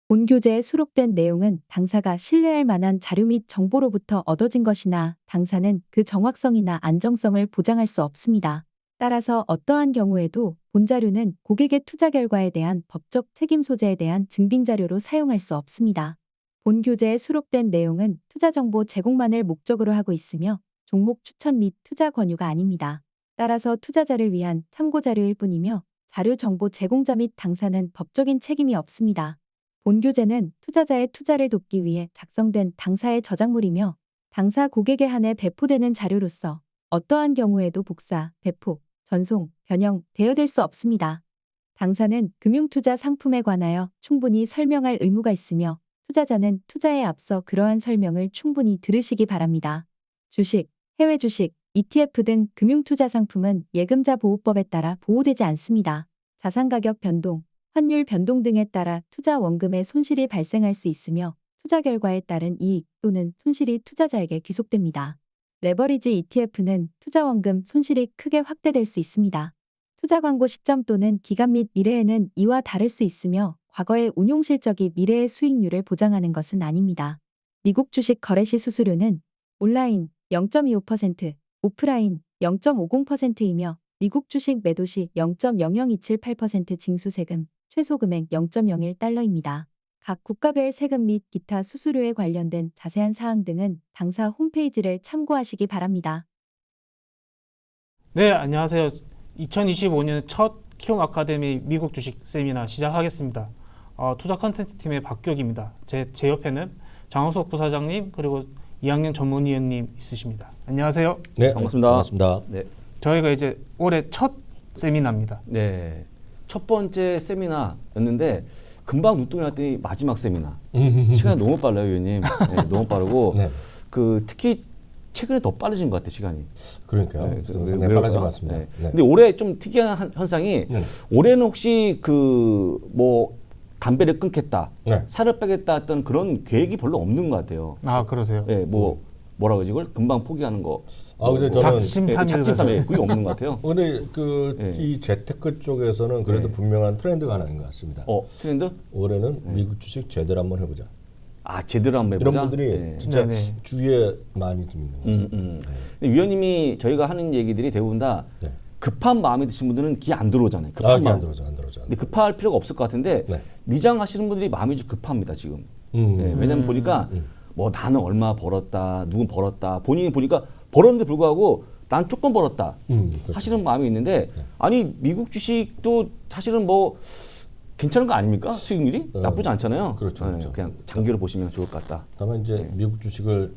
본 교재에 수록된 내용은 당사가 신뢰할 만한 자료 및 정보로부터 얻어진 것이나 당사는 그 정확성이나 안정성을 보장할 수 없습니다. 따라서 어떠한 경우에도 본 자료는 고객의 투자 결과에 대한 법적 책임 소재에 대한 증빙 자료로 사용할 수 없습니다. 본 교재에 수록된 내용은 투자 정보 제공만을 목적으로 하고 있으며 종목 추천 및 투자 권유가 아닙니다. 따라서 투자자를 위한 참고 자료일 뿐이며 자료 정보 제공자 및 당사는 법적인 책임이 없습니다. 본 교재는 투자자의 투자를 돕기 위해 작성된 당사의 저작물이며 당사 고객에 한해 배포되는 자료로서 어떠한 경우에도 복사, 배포, 전송, 변형, 대여될 수 없습니다. 당사는 금융투자 상품에 관하여 충분히 설명할 의무가 있으며 투자자는 투자에 앞서 그러한 설명을 충분히 들으시기 바랍니다. 주식, 해외 주식, ETF 등 금융투자 상품은 예금자 보호법에 따라 보호되지 않습니다. 자산 가격 변동, 환율 변동 등에 따라 투자 원금에 손실이 발생할 수 있으며 투자 결과에 따른 이익 또는 손실이 투자자에게 귀속됩니다. 레버리지 ETF는 투자 원금 손실이 크게 확대될 수 있습니다. 투자 광고 시점 또는 기간 및 미래에는 이와 다를 수 있으며 과거의 운용 실적이 미래의 수익률을 보장하는 것은 아닙니다. 미국 주식 거래 시 수수료는 온라인 0.25%, 오프라인 0.50%이며 미국 주식 매도 시 0.00278% 징수세금, 최소 금액 0.01달러입니다. 각 국가별 세금 및 기타 수수료에 관련된 자세한 사항 등은 당사 홈페이지를 참고하시기 바랍니다. 네, 안녕하세요. 2025년 첫 키움 아카데미 미국 주식 세미나 시작하겠습니다. 투자 컨텐츠 팀의 박규혁입니다. 제 옆에는 장호석 부사장님 그리고 이학년 전문위원님 있으십니다. 안녕하세요. 네, 반갑습니다. 반갑습니다. 네. 저희가 이제 올해 첫 세미나입니다. 네. 첫 번째 세미나였는데 금방 눈뜨고 났더니 마지막 세미나. 시간이 너무 빨라요, 위원님. 네, 너무 빠르고 네. 특히 최근에 더 빠르신 것 같아요, 시간이. 그러니까요. 네, 상당히 빨라진 것 같습니다. 네. 네. 근데 올해 좀 특이한 현상이 네. 올해는 혹시 담배를 끊겠다, 네. 살을 빼겠다 했던 그런 계획이 별로 없는 것 같아요. 아, 그러세요? 네, 뭐라 그러지 이걸 금방 포기하는 거. 근데 저는 작심삼일 그게 없는 것 같아요. 근데 네. 이 재테크 쪽에서는 그래도 네. 분명한 트렌드가 하나 있는 것 같습니다. 트렌드? 올해는 미국 주식 제대로 한번 해보자. 제대로 한번 해보자. 이런 분들이 네. 진짜 네네. 주위에 많이 좀 있는 거죠. 근데 위원님이 저희가 하는 얘기들이 대부분 다 네. 급한 마음이 드신 분들은 기에 안 들어오잖아요. 안 들어오죠. 근데 급할 필요가 없을 것 같은데 네. 미장하시는 분들이 마음이 좀 급합니다 지금. 네, 왜냐면 보니까 나는 얼마 벌었다, 누군 벌었다. 본인이 보니까 벌었는데 불구하고 난 조금 벌었다 그렇죠. 하시는 마음이 있는데 아니 미국 주식도 사실은 괜찮은 거 아닙니까? 수익률이 나쁘지 않잖아요. 그렇죠. 그냥 장기로 보시면 좋을 것 같다. 다만 이제 미국 주식을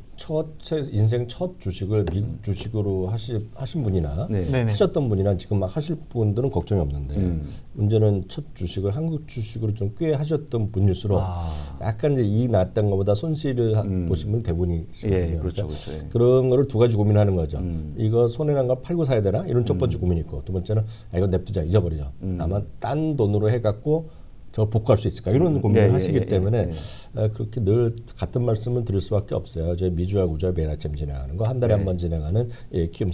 인생 첫 주식을 미국 주식으로 하신 분이나 네네. 하셨던 분이나 지금 막 하실 분들은 걱정이 없는데 문제는 첫 주식을 한국 주식으로 좀 꽤 하셨던 분일수록 약간 이제 이익 났던 것보다 손실을 보신 분 대부분이시거든요. 예, 그렇죠, 그렇죠. 예. 그런 거를 두 가지 고민하는 거죠. 이거 손해 난 거 팔고 사야 되나? 이런 첫 번째 고민이 있고 두 번째는 이거 냅두자 잊어버리자. 다만 딴 돈으로 해갖고 저 복구할 수 있을까 이런 고민을 하시기 때문에 그렇게 늘 같은 말씀을 드릴 수밖에 없어요. 저희 미주와 구주와 매일 아침 진행하는 거 한 달에 한 번 진행하는 키움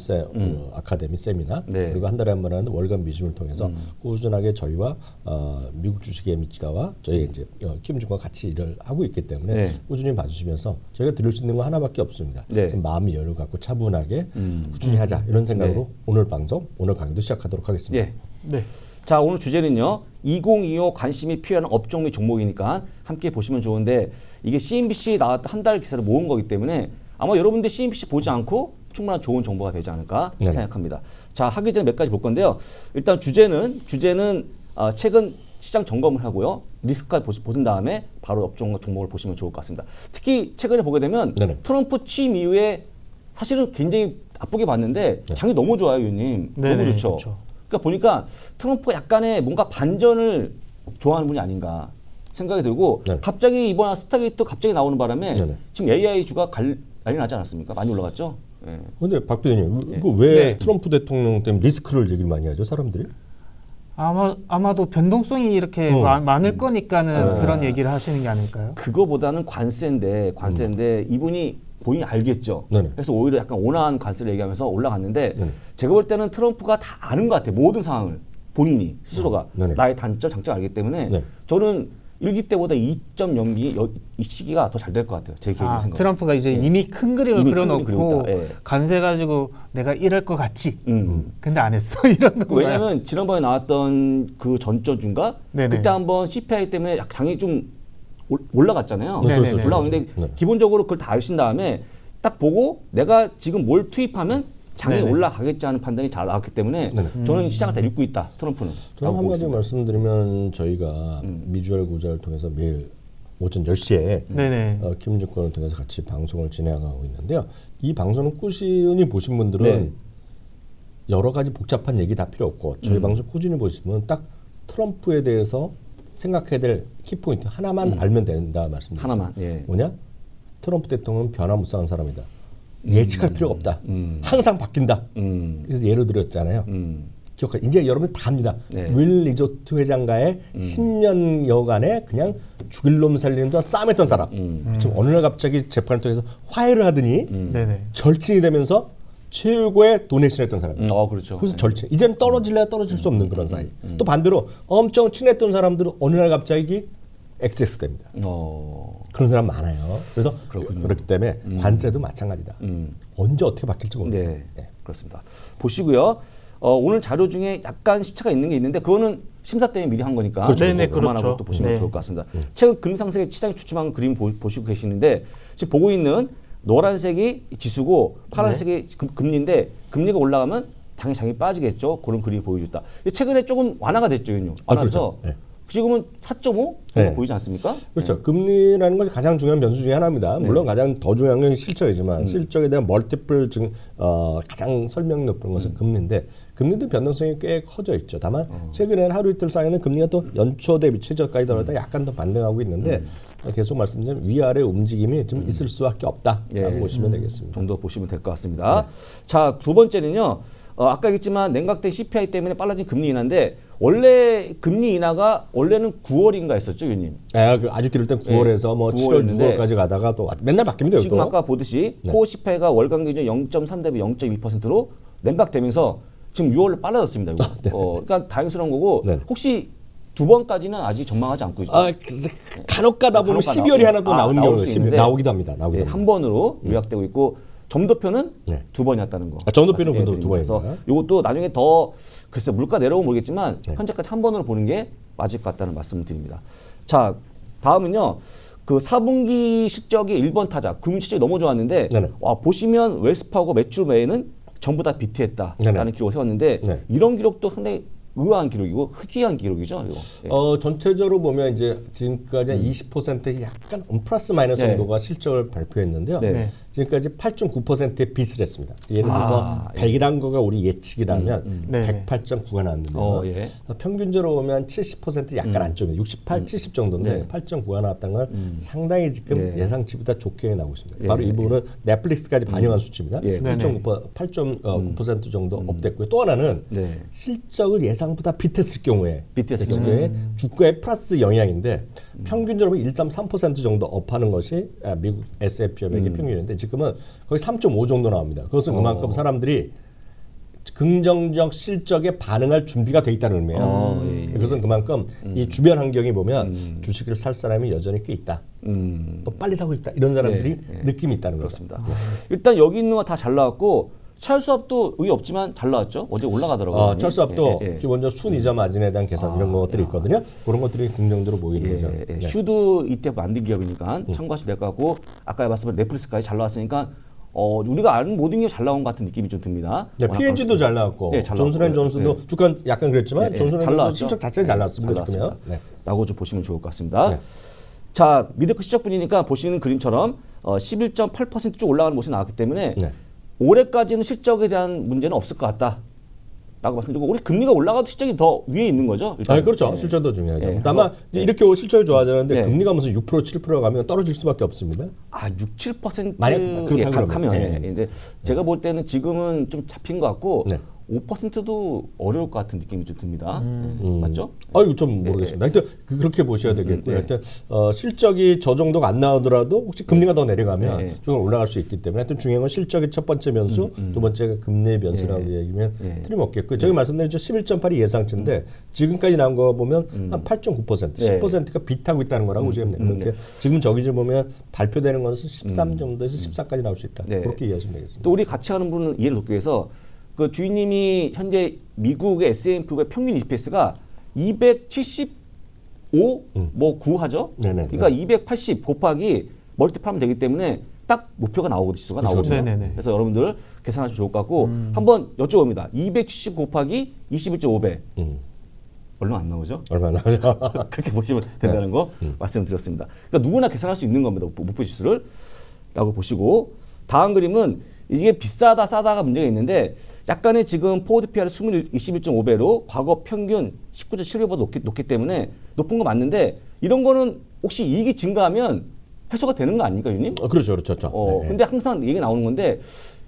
아카데미 세미나 그리고 한 달에 한 번 하는 월간 미주를 통해서 꾸준하게 저희와 미국 주식에 미치다와 저희 이제 키움증권 같이 일을 하고 있기 때문에 꾸준히 봐주시면서 저희가 드릴 수 있는 거 하나밖에 없습니다. 좀 마음의 여유를 갖고 차분하게 꾸준히 하자 이런 생각으로 오늘 방송 오늘 강의도 시작하도록 하겠습니다. 네. 자, 오늘 주제는요. 2025 관심이 필요한 업종 및 종목이니까 함께 보시면 좋은데 이게 CNBC 나왔던 한 달 기사를 모은 거기 때문에 아마 여러분들 CNBC 보지 않고 충분한 좋은 정보가 되지 않을까 생각합니다. 자, 하기 전에 몇 가지 볼 건데요. 일단 주제는 최근 시장 점검을 하고요. 리스크까지 보신 다음에 바로 업종과 종목을 보시면 좋을 것 같습니다. 특히 최근에 보게 되면 트럼프 취임 이후에 사실은 굉장히 나쁘게 봤는데 장이 너무 좋아요, 위원님. 너무 좋죠. 그렇죠. 그러니까 보니까 트럼프가 약간의 뭔가 반전을 좋아하는 분이 아닌가 생각이 들고 갑자기 이번 스타게이트 갑자기 나오는 바람에 지금 AI 주가 난리 나지 않았습니까? 많이 올라갔죠? 근데 박 대표님, 왜 트럼프 대통령 때문에 리스크를 얘기를 많이 하죠, 사람들이? 아마도 변동성이 이렇게 많을 거니까는 그런 얘기를 하시는 게 아닐까요? 그거보다는 관세인데 이분이 본인이 알겠죠. 그래서 오히려 약간 온화한 관세를 얘기하면서 올라갔는데 제가 볼 때는 트럼프가 다 아는 것 같아요. 모든 상황을 본인이 스스로가 나의 단점, 장점을 알기 때문에 저는 일기 때보다 2.0기 이 시기가 더 잘 될 것 같아요. 제 개인적인 생각. 트럼프가 이제 이미 큰 그림을 이미 큰 그림 그려놓고 그리고 있다. 예. 관세 가지고 내가 이럴 것 같지. 근데 안 했어. 이런 거. 왜냐하면 지난번에 나왔던 그 전저주인가 네네. 그때 한번 CPI 때문에 장이 좀 올라갔잖아요. 네네네. 올라오는데 네. 기본적으로 그걸 다 아신 다음에 딱 보고 내가 지금 뭘 투입하면 장이 네네. 올라가겠지 하는 판단이 잘 나왔기 때문에 저는 시장을 다 읽고 있다. 트럼프는. 저는 라고 한 보고 가지 있습니다. 말씀드리면 저희가 미주얼 구자를 통해서 매일 오전 10시에 네네. 김준권을 통해서 같이 방송을 진행하고 있는데요. 이 방송을 꾸준히 보신 분들은 네. 여러 가지 복잡한 얘기 다 필요 없고 저희 방송 꾸준히 보시면 딱 트럼프에 대해서 생각해야 될 키포인트 하나만 알면 된다 말씀드립니다. 하나만. 예. 뭐냐? 트럼프 대통령은 변화무쌍한 사람이다. 예측할 필요가 없다. 항상 바뀐다. 그래서 예를 들었잖아요. 기억하. 이제 여러분 다 압니다. 네. 윌 리조트 회장과의 10년여간의 그냥 죽일 놈 살리는 동 싸움했던 사람. 지금 어느 날 갑자기 재판을 통해서 화해를 하더니 네네. 절친이 되면서 최고의 도네이션했던 사람이에요. 그렇죠. 그래서 절친. 이제는 떨어질래야 떨어질 수 없는 그런 사이. 또 반대로 엄청 친했던 사람들은 어느 날 갑자기 XS 됩니다. 그런 사람 많아요. 그래서 그렇기 때문에 관세도 마찬가지다. 언제 어떻게 바뀔지 모르겠어요. 네, 그렇습니다. 보시고요. 오늘 자료 중에 약간 시차가 있는 게 있는데 그거는 심사 때문에 미리 한 거니까 그렇죠. 네네, 감안하고 그렇죠. 또 보시면 네. 좋을 것 같습니다. 최근 금리 상승에 시장이 주춤한 그림 보시고 계시는데 지금 보고 있는 노란색이 지수고 파란색이 금리인데 금리가 올라가면 당연히 장이 빠지겠죠. 그런 그림이 보여줬다. 최근에 조금 완화가 됐죠, 윤요. 완화해서 그렇죠. 네. 지금은 4.5 네. 보이지 않습니까? 그렇죠. 금리라는 것이 가장 중요한 변수 중에 하나입니다. 물론 가장 더 중요한 건 실적이지만 실적에 대한 멀티플 가장 설명 높은 것은 금리인데 금리도 변동성이 꽤 커져 있죠. 다만 최근에는 하루 이틀 사이에는 금리가 또 연초 대비 최저가에 들어다 약간 더 반등하고 있는데 계속 말씀드린 위아래 움직임이 좀 있을 수밖에 없다라고 보시면 되겠습니다. 정도 보시면 될 것 같습니다. 자, 두 번째는요. 아까 얘기했지만 냉각된 CPI 때문에 빨라진 금리 인하인데 원래 금리 인하가 원래는 9월인가 했었죠, 위원님. 아주 길을 땐 9월에서 뭐 7월, 6월까지 가다가 또 맨날 바뀝니다. 지금 또. 아까 보듯이 코어 CPI가 월간 기준 0.3 대비 0.2%로 냉각되면서 지금 6월로 빨라졌습니다. 이거. 그러니까 다행스러운 거고 네. 혹시 두 번까지는 아직 전망하지 않고 있죠. 간혹 가다 보면 간혹 12월이 하나 또 나오는 나올 경우가 수 있는데 나오기도 합니다. 나오기도 합니다. 한 번으로 요약되고 있고 점도표는 네. 두 번이었다는 거. 점도표는 말씀드립니다. 그것도 두 번입니다. 그래서 이것도 나중에 더 글쎄 물가 내려오면 모르겠지만 현재까지 한 번으로 보는 게 맞을 것 같다는 말씀을 드립니다. 자, 다음은요. 그 4분기 실적이 1번 타자 금융 실적이 너무 좋았는데 네네. 와 보시면 웰스파고 매출 외에는 전부 다 비트했다라는 네네. 기록을 세웠는데 네. 이런 기록도 상당히 의아한 기록이고 특이한 기록이죠. 이거. 예. 전체적으로 보면 이제 지금까지 20%의 약간 플러스 마이너스 네. 정도가 실적을 발표했는데요. 네. 지금까지 8.9%의 빗을 했습니다. 예를 들어서 100이란 거가 우리 예측이라면 네. 108.9가 나왔는데요. 예. 평균적으로 보면 70% 약간 안쪽입니다. 68, 70 정도인데 네. 8.9가 나왔다는 건 상당히 지금 네. 예상치보다 좋게 나오고 있습니다. 예. 바로 이 부분은 넷플릭스까지 반영한 수치입니다. 예. 8.9% 정도 업됐고요. 또 하나는 네. 실적을 예상보다 비트했을 경우에 비트했을 주가의 플러스 영향인데 평균적으로 1.3% 정도 업하는 것이 미국 S&P 500의 평균인데 지금은 거의 3.5 정도 나옵니다. 그것은 그만큼 사람들이 긍정적 실적에 반응할 준비가 돼 있다는 의미예요. 예. 그것은 그만큼 이 주변 환경이 보면 주식을 살 사람이 여전히 꽤 있다. 또 빨리 사고 싶다. 이런 사람들이 느낌이 있다는 거죠. 그렇습니다. 일단 여기 있는 거 다 잘 나왔고 찰수압도 의의 없지만 잘 나왔죠. 어제 올라가더라고요. 철수압도 예. 기본적으로 순이자 마진에 대한 계산 이런 것들이 있거든요. 그런 것들이 긍정적으로 보이는 거죠. 네. 슈드 ETF 만든 기업이니까 참고하시면 될 것 같고 아까 말씀한 넷플릭스까지 잘 나왔으니까 우리가 아는 모든 게 잘 나온 것 같은 느낌이 좀 듭니다. 네, P&G도 잘 나왔고 네, 잘 존슨앤존슨도 나왔고요. 주가 약간 그랬지만 잘 존슨앤존슨 나왔죠. 실적 자체는 잘 나왔습니다. 지금요. 네. 라고 좀 보시면 좋을 것 같습니다. 네. 자, 미드크 시작분이니까 보시는 그림처럼 11.8%쭉 올라가는 모습이 나왔기 때문에 네. 올해까지는 실적에 대한 문제는 없을 것 같다. 라고 말씀드리고 우리 금리가 올라가도 실적이 더 위에 있는 거죠. 일단. 그렇죠. 네. 실적도 중요하죠. 네. 다만 이제 이렇게 실적이 좋아지는데 네. 금리가 무슨 6% 7% 가면 떨어질 수밖에 없습니다. 6, 7% 만약 그렇다고 가면 그러면. 예. 근데 제가 볼 때는 지금은 좀 잡힌 것 같고 네. 5%도 어려울 것 같은 느낌이 좀 듭니다. 맞죠? 아유 좀 모르겠습니다. 하여튼 그렇게 보셔야 되겠고요. 하여튼 실적이 저 정도가 안 나오더라도 혹시 금리가 더 내려가면 조금 올라갈 수 있기 때문에 하여튼 중요한 건 실적의 첫 번째 변수, 두 번째가 금리의 변수라고 얘기면 틀림없겠고요. 저기 말씀드린 11.8이 예상치인데 지금까지 나온 거 보면 한 8.9%, 10%가 비트하고 있다는 거라고 보시면 돼요. 그렇게 지금 저기 좀 보면 발표되는 것은 13 정도에서 14까지 나올 수 있다. 그렇게 이해하시면 되겠습니다. 또 우리 같이 하는 분은 이해를 돕기 위해서 그 주인님이 현재 미국의 S&P의 평균 EPS가 275 뭐 9 하죠. 네네. 그러니까 280 곱하기 멀티플하면 되기 때문에 딱 목표가 나오거든요. 지수가 그렇죠. 나오거든요. 네네네. 그래서 여러분들 계산하시면 좋을 것 같고 한번 여쭤봅니다. 270 곱하기 21.5배 얼마 안 나오죠? 얼마나 나죠? 그렇게 보시면 된다는 거 말씀드렸습니다. 그러니까 누구나 계산할 수 있는 겁니다. 목표 지수를 라고 보시고 다음 그림은 이게 비싸다 싸다가 문제가 있는데 약간의 지금 포워드 PR이 21.5배로 과거 평균 19.7배보다 높기 때문에 높은 거 맞는데 이런 거는 혹시 이익이 증가하면 해소가 되는 거 아닙니까, 유님? 그렇죠, 그렇죠. 네. 근데 항상 얘기 나오는 건데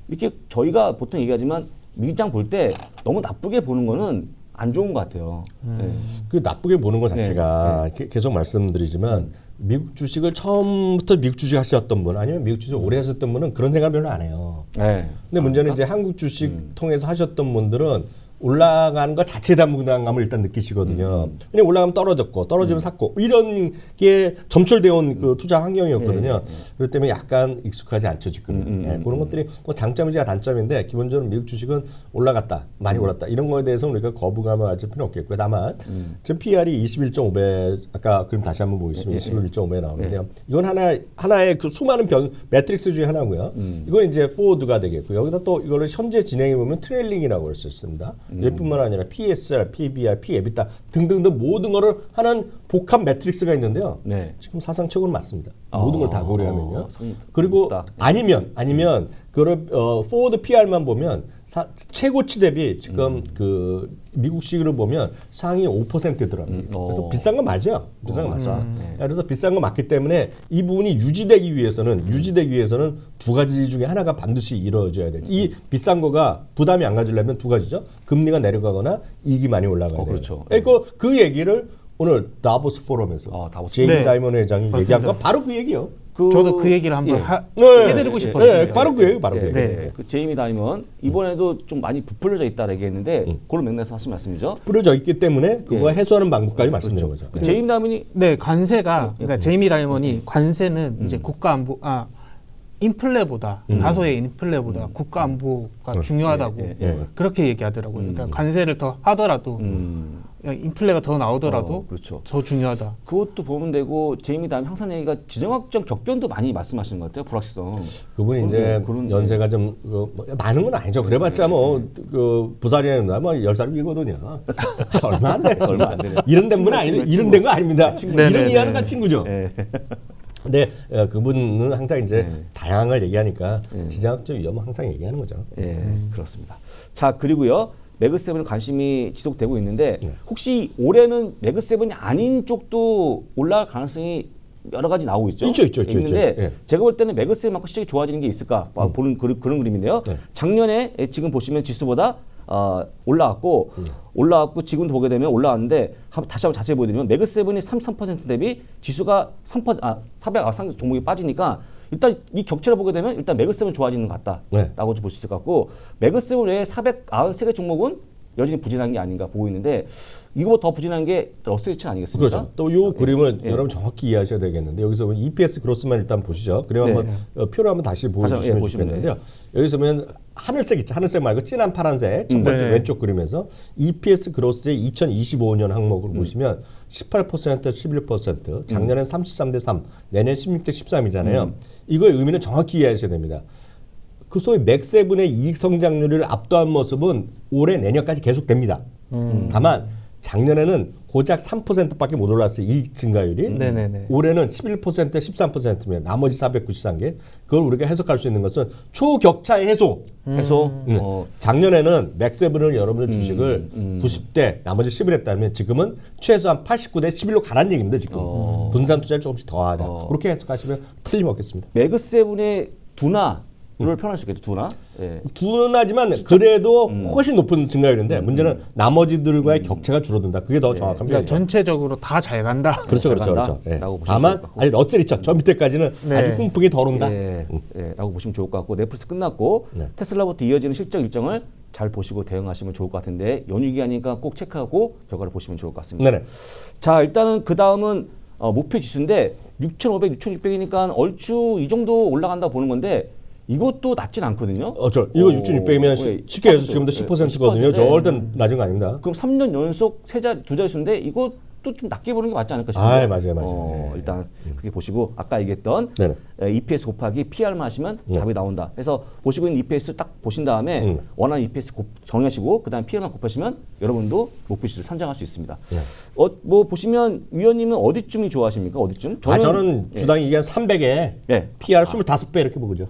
이렇게 저희가 보통 얘기하지만 미국장 볼 때 너무 나쁘게 보는 거는 안 좋은 것 같아요. 네. 그 나쁘게 보는 것 자체가 계속 말씀드리지만 미국 주식을 처음부터 미국 주식 하셨던 분 아니면 미국 주식 오래 하셨던 분은 그런 생각 별로 안 해요. 네. 근데 문제는 이제 한국 주식 통해서 하셨던 분들은 올라가는 것 자체에 대한 부담감을 일단 느끼시거든요. 왜냐면 올라가면 떨어졌고 떨어지면 샀고 이런 게 점철되어 온 그 투자 환경이었거든요. 그렇기 때문에 약간 익숙하지 않죠 지금은. 그런 것들이 뭐 장점이자 단점인데 기본적으로 미국 주식은 올라갔다 많이 올랐다 이런 거에 대해서 우리가 거부감을 가질 필요는 없겠고요. 다만 지금 PR이 21.5배 아까 그림 다시 한번 보겠습니다. 21.5배 나오는데요. 이건 하나의 그 수많은 매트릭스 중에 하나고요. 이건 이제 포워드가 되겠고 여기다 또 이거를 현재 진행해 보면 트레일링이라고 할 수 있습니다. 이뿐만 아니라 PSR, PBR, PEBITDA 등등등 모든 거를 하는 복합 매트릭스가 있는데요. 지금 사상 최고는 맞습니다. 모든 걸 다 고려하면요. 그리고 아니면 그걸 포워드 PR만 보면 최고치 대비 지금 그 미국식으로 보면 상위 5%더라고요. 그래서 비싼 건 맞아요. 비싼 건 맞습니다. 그래서 비싼 건 맞기 때문에 이 부분이 유지되기 위해서는 두 가지 중에 하나가 반드시 이루어져야 돼요. 이 비싼 거가 부담이 안 가지려면 두 가지죠. 금리가 내려가거나 이익이 많이 올라가야 돼요. 그렇죠. 그 얘기를 오늘 다보스 포럼에서 제이미 다이먼 회장이 얘기한 건 바로 그 얘기예요. 저도 그 얘기를 한번 해드리고 싶었어요. 바로 그 얘기, 바로 그 얘기. 그 제이미 다이먼 이번에도 좀 많이 부풀려져 있다 얘기했는데 그걸 맥락에서 하신 말씀이죠. 부풀려져 있기 때문에 그거 해소하는 방법까지 말씀드린 거죠. 그 제이미 다이먼이 관세가 그러니까 제이미 다이먼이 관세는 이제 국가 안보 인플레보다 다소의 인플레보다 국가 안보가 중요하다고 그렇게 얘기하더라고요. 그러니까 관세를 더 하더라도 인플레가 더 나오더라도 그렇죠. 더 중요하다. 그것도 보면 되고 제이미 다이먼 항상 얘기가 지정학적 격변도 많이 말씀하시는 것 같아요. 불확실성. 그분이 이제 연세가 좀 많은 건 아니죠. 그래봤자 그 부산이나 뭐 10살 위거든요. 얼마 안 됐어요. 얼마 안 되네. 이런 된 분 아니 이런 된 거 아닙니다. 이런 이해하는 건 친구죠. 근데 그분은 항상 이제 다양한 걸 얘기하니까 지정학적 위험은 항상 얘기하는 거죠. 그렇습니다. 자, 그리고요. 매그7에 관심이 지속되고 있는데 혹시 올해는 매그7이 아닌 쪽도 올라갈 가능성이 여러 가지 나오고 있죠. 있죠. 있는데 제가 볼 때는 매그7만큼 시장이 좋아지는 게 있을까 보는 그런 그림인데요. 작년에 지금 보시면 지수보다 올라왔고 지금도 보게 되면 올라왔는데 다시 한번 자세히 보여드리면 매그7이 33% 대비 지수가 400 종목이 빠지니까 일단 이 격차를 보게 되면 일단 매그7 좋아지는 것 같다라고 볼 수 있을 것 같고 매그7 외에 493개 종목은 여전히 부진한 게 아닌가 보고 있는데 이거보다 더 부진한 게 러셀치 아니겠습니까? 그렇죠. 또 이 그림을 여러분 정확히 이해하셔야 되겠는데 여기서 EPS 그로스만 일단 보시죠. 그럼 한번 표를 한번 다시 보여주시면 좋겠는데요. 여기서 보면 하늘색 있죠. 하늘색 말고 진한 파란색 첫 번째 왼쪽 그림에서 EPS 그로스의 2025년 항목을 보시면 18%, 11%, 작년엔 33대 3, 내년 16대 13이잖아요. 이거의 의미는 정확히 이해하셔야 됩니다. 그 소위 맥7의 이익 성장률을 압도한 모습은 올해 내년까지 계속됩니다. 다만 작년에는 고작 3%밖에 못 올랐어요. 이익 증가율이. 올해는 11%, 13%면 나머지 493개. 그걸 우리가 해석할 수 있는 것은 초격차의 해소. 작년에는 맥7은 여러분들 주식을 90대 나머지 10을 했다면 지금은 최소한 89대 11로 가라는 얘기입니다. 지금. 분산 투자를 조금씩 더 하라. 그렇게 해석하시면 틀림없겠습니다. 매그7의 둔화 를 표현할 수 있겠죠. 두나. 예. 둔하지만 그래도 훨씬 높은 증가율인데 문제는 나머지들과의 격차가 줄어든다. 그게 더 정확한 그러니까 표현이죠. 전체적으로 다 잘 간다. 그렇죠, 그렇죠, 간다? 그렇죠. 예. 라고 보시면 다만 좋을 것 같고. 아니 러셀 있죠. 저 밑에까지는 네. 아주 풍풍이 덜 온다. 라고 보시면 좋을 것 같고 넷플릭스 끝났고 네. 테슬라부터 이어지는 실적 일정을 잘 보시고 대응하시면 좋을 것 같은데 연휴 기간이니까 꼭 체크하고 결과를 보시면 좋을 것 같습니다. 네네. 자 일단은 그 다음은 목표 지수인데 6,500, 6,600이니까 얼추 이 정도 올라간다 보는 건데 이것도 낮진 않거든요. 이거 6,600이면 쉽게 해서 지금도 10%거든요. 절대 낮은 거 아닙니다. 그럼 3년 연속 두 자릿수인데 이것도 좀 낮게 보는 게 맞지 않을까 싶어요. 아, 맞아요, 맞아요. 일단 그렇게 보시고 아까 얘기했던 네네. EPS 곱하기 PR만 하시면 네. 답이 나온다. 그래서 보시고 있는 EPS 딱 보신 다음에 원하는 EPS 정하시고 그다음 PR만 곱하시면 여러분도 목표치를 선정할 수 있습니다. 네. 뭐 보시면 위원님은 어디쯤이 좋아하십니까? 어디쯤? 저는 주당 이게 300에 예. PR 25배 이렇게 보고죠.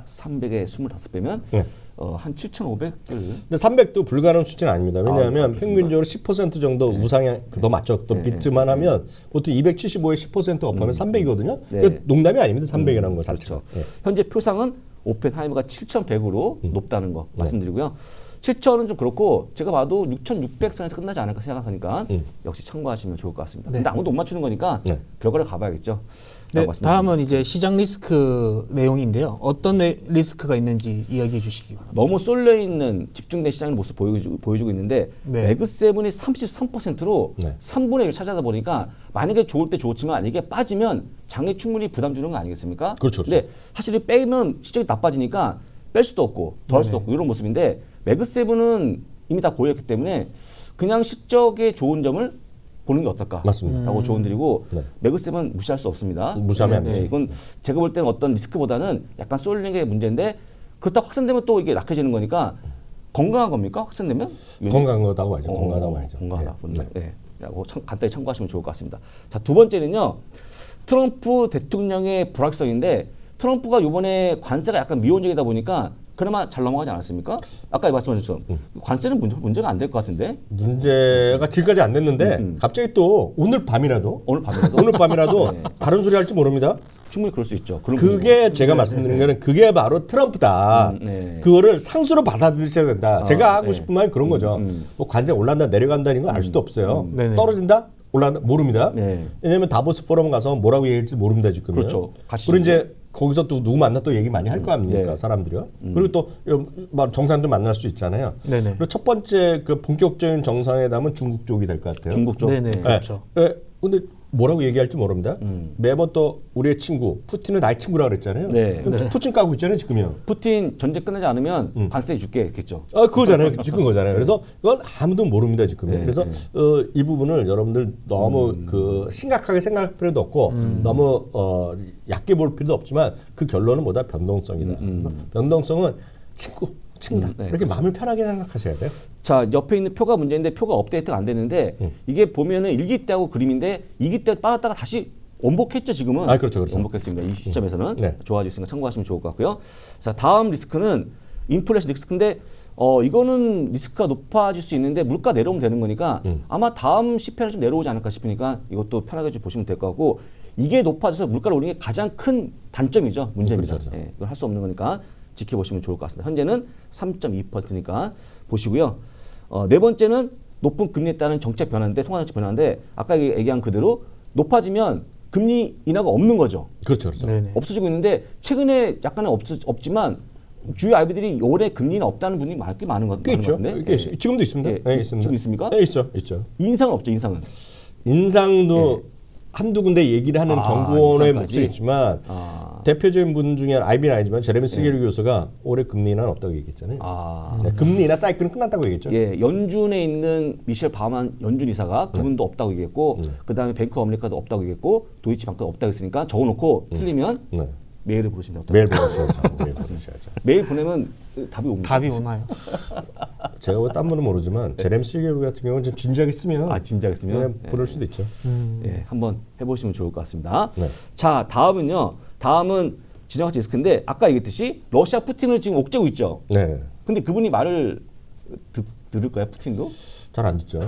300에 25배면 네. 한 7,500을 근데 300도 불가능한 수치는 아닙니다. 왜냐하면 알겠습니다. 평균적으로 10% 정도 우상향 더 맞죠. 또 비트만 하면 보통 275에 10% 업하면 300이거든요. 네. 농담이 아닙니다. 300이라는 거 자체가. 그렇죠. 예. 현재 표상은 오펜하이머가 7,100으로 높다는 거 말씀드리고요. 7,000은 좀 그렇고 제가 봐도 6,600선에서 끝나지 않을까 생각하니까 역시 참고하시면 좋을 것 같습니다. 네. 근데 아무도 못 맞추는 거니까 네. 결과를 가봐야겠죠. 네, 라고 말씀드립니다. 다음은 이제 시장 리스크 내용인데요. 어떤 리스크가 있는지 이야기해 주시기 바랍니다. 너무 쏠려 있는 집중된 시장의 모습 보여주고 있는데 네. 매그세븐이 33%로 네. 3분의 1 차지하다 보니까 만약에 좋을 때 좋지만 이게 빠지면 장에 충분히 부담 주는 거 아니겠습니까? 그렇죠, 그렇죠. 근데 사실 빼면 시장이 나빠지니까 뺄 수도 없고 더 할 수도 없고 이런 모습인데 매그세븐은 이미 다 고였기 때문에 그냥 실적에 좋은 점을 보는 게 어떨까? 맞습니다. 라고 조언드리고 네. 매그세븐은 무시할 수 없습니다. 무시하면 안 되죠. 이건 제가 볼 때는 어떤 리스크보다는 약간 쏠리는 게 문제인데 그렇다고 확산되면 또 이게 약해지는 거니까 건강한 겁니까? 확산되면? 건강하다고 말이죠. 건강하다고 말이죠. 건강하다. 예. 네. 네. 간단히 참고하시면 좋을 것 같습니다. 자, 두 번째는요. 트럼프 대통령의 불확성인데 트럼프가 이번에 관세가 약간 미온적이다 보니까 그나마 잘 넘어가지 않았습니까? 아까 말씀하셨죠. 관세는 문제가 안 될 것 같은데. 문제가 지금까지 안 됐는데 갑자기 또 오늘 밤이라도 오늘 밤이라도 네. 다른 소리 할지 모릅니다. 충분히 그럴 수 있죠. 그런 그게 제가 말씀드린 거는 그게 바로 트럼프다. 네. 그거를 상수로 받아들이셔야 된다. 제가 하고 네. 싶은 말은 그런 거죠. 뭐 관세 올라간다 내려간다는 건 알 수도 없어요. 네네. 떨어진다? 올라간다? 모릅니다. 네. 왜냐하면 다보스 포럼 가서 뭐라고 얘기할지 모릅니다 지금. 그렇죠. 그리고 이제 거기서 또 누구 만나 또 얘기 많이 할 거 아닙니까 네. 사람들이요. 그리고 또 정상들 만날 수 있잖아요. 네네. 그리고 첫 번째 그 본격적인 정상회담은 중국 쪽이 될 것 같아요. 중국 쪽. 네네. 그렇죠. 근데 뭐라고 얘기할지 모릅니다. 매번 또 우리의 친구 푸틴은 나의 친구라 그랬잖아요. 네. 그럼 푸틴 까고 있잖아요 지금요. 푸틴 전쟁 끝나지 않으면 관세 줄게 했겠죠. 그거잖아요. 지금 거잖아요. 그래서 이건 아무도 모릅니다 지금. 네, 그래서 이 부분을 여러분들 너무 그 심각하게 생각할 필요도 없고 너무 얕게 볼 필요도 없지만 그 결론은 뭐다 변동성이다. 그래서 변동성은 친구다. 네, 이렇게 마음을 편하게 생각하셔야 돼요. 자, 옆에 있는 표가 문제인데 표가 업데이트가 안 됐는데 이게 보면은 1기 때하고 그림인데 2기 때 빠졌다가 다시 원복했죠 지금은. 그렇죠, 그렇죠. 원복했습니다. 이 시점에서는 네. 좋아지셨으니까 참고하시면 좋을 것 같고요. 자, 다음 리스크는 인플레이션 리스크인데 이거는 리스크가 높아질 수 있는데 물가 내려오면 되는 거니까 아마 다음 CPI는 좀 내려오지 않을까 싶으니까 이것도 편하게 좀 보시면 될 것 같고 이게 높아져서 물가를 올리는 게 가장 큰 단점이죠. 문제입니다. 그렇죠. 예, 이건 할 수 없는 거니까 지켜보시면 좋을 것 같습니다. 현재는 3.2%니까 보시고요. 네 번째는 높은 금리에 따른 정책 변화인데 통화정책 변화인데 아까 얘기한 그대로 높아지면 금리 인하가 없는 거죠. 그렇죠, 그렇죠. 네네. 없어지고 있는데 최근에 약간은 없지만 주요 IB들이 올해 금리는 없다는 분이 많은 것 꽤 있죠. 같은데. 꽤 있어요. 지금도 있습니다. 예, 네, 있습니다. 지금 있습니까? 네, 있죠. 인상은 없죠. 인상은. 인상도 한두 군데 얘기를 하는 정보원의 인상까지? 목소리 있지만 대표적인 분 중에 IB는 아니지만 제레미 스게리 교수가 올해 금리 인하는 없다고 얘기했잖아요. 네, 금리 인하 사이클은 끝났다고 얘기했죠. 예, 연준에 있는 미셸 바만 연준 이사가 그분도 없다고 얘기했고 그다음에 뱅크 어메리카도 없다고 얘기했고 도이치방크도 없다고 했으니까 적어놓고 틀리면 네. 메일을 보내시면 됩니다. 매일 보내셔야죠. 매일 보내셔야죠. 메일 보내면 답이 옵니다. 답이 오나요? 제가 뭐딴 분은 모르지만 제레미 스게리 같은 경우는 좀 진지하게 쓰면 진작에 쓰면 보낼 수도 있죠. 예, 한번 해보시면 좋을 것 같습니다. 네. 자, 다음은 지정학적 리스크인데 아까 얘기했듯이 러시아 푸틴을 지금 옥죄고 있죠. 네. 근데 그분이 말을 들을까요, 푸틴도? 잘 안 듣죠.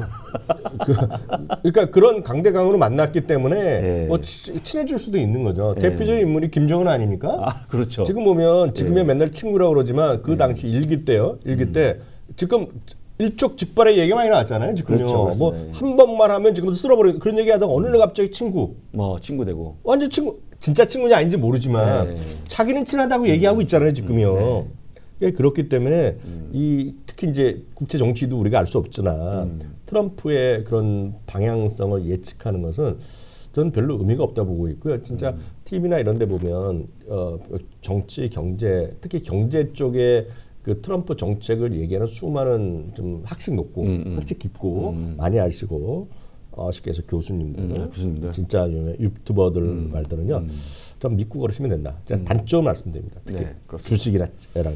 그러니까 그런 강대강으로 만났기 때문에 예. 뭐 친해질 수도 있는 거죠. 대표적인 인물이 김정은 아닙니까? 아, 그렇죠. 지금 보면 지금이야 맨날 친구라고 그러지만 그 당시 일기 때요. 일기 때 지금 일촉즉발의 얘기가 많이 나왔잖아요. 지금요. 그렇죠, 뭐 맞습니다. 한 번만 하면 지금 쓸어버리는 그런 얘기하다가 어느 날 갑자기 친구. 뭐 친구 되고. 완전 친구. 진짜 친구인지 아닌지 모르지만 네. 자기는 친하다고 얘기하고 있잖아요. 지금요. 네. 그러니까 그렇기 때문에 이 특히 이제 국제 정치도 우리가 알 수 없지나 트럼프의 그런 방향성을 예측하는 것은 저는 별로 의미가 없다 보고 있고요. 진짜 TV나 이런 데 보면 정치, 경제, 특히 경제 쪽에 그 트럼프 정책을 얘기하는 수많은 좀 학식 높고 학식 깊고 많이 아시고 쉽게 해서 교수님들, 교수님들. 진짜 유튜버들 말들은요. 좀 믿고 걸으시면 된다. 제가 단점 말씀드립니다. 특히 네, 그렇습니다. 주식이나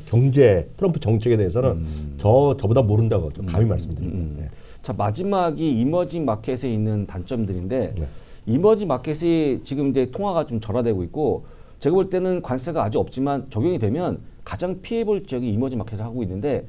경제, 트럼프 정책에 대해서는 저보다 모른다고 좀 감히 말씀드립니다. 네. 자, 마지막이 이머징 마켓에 있는 단점들인데 네. 이머징 마켓이 지금 이제 통화가 좀 절하되고 있고 제가 볼 때는 관세가 아직 없지만 적용이 되면 가장 피해볼 지역이 이머징 마켓을 하고 있는데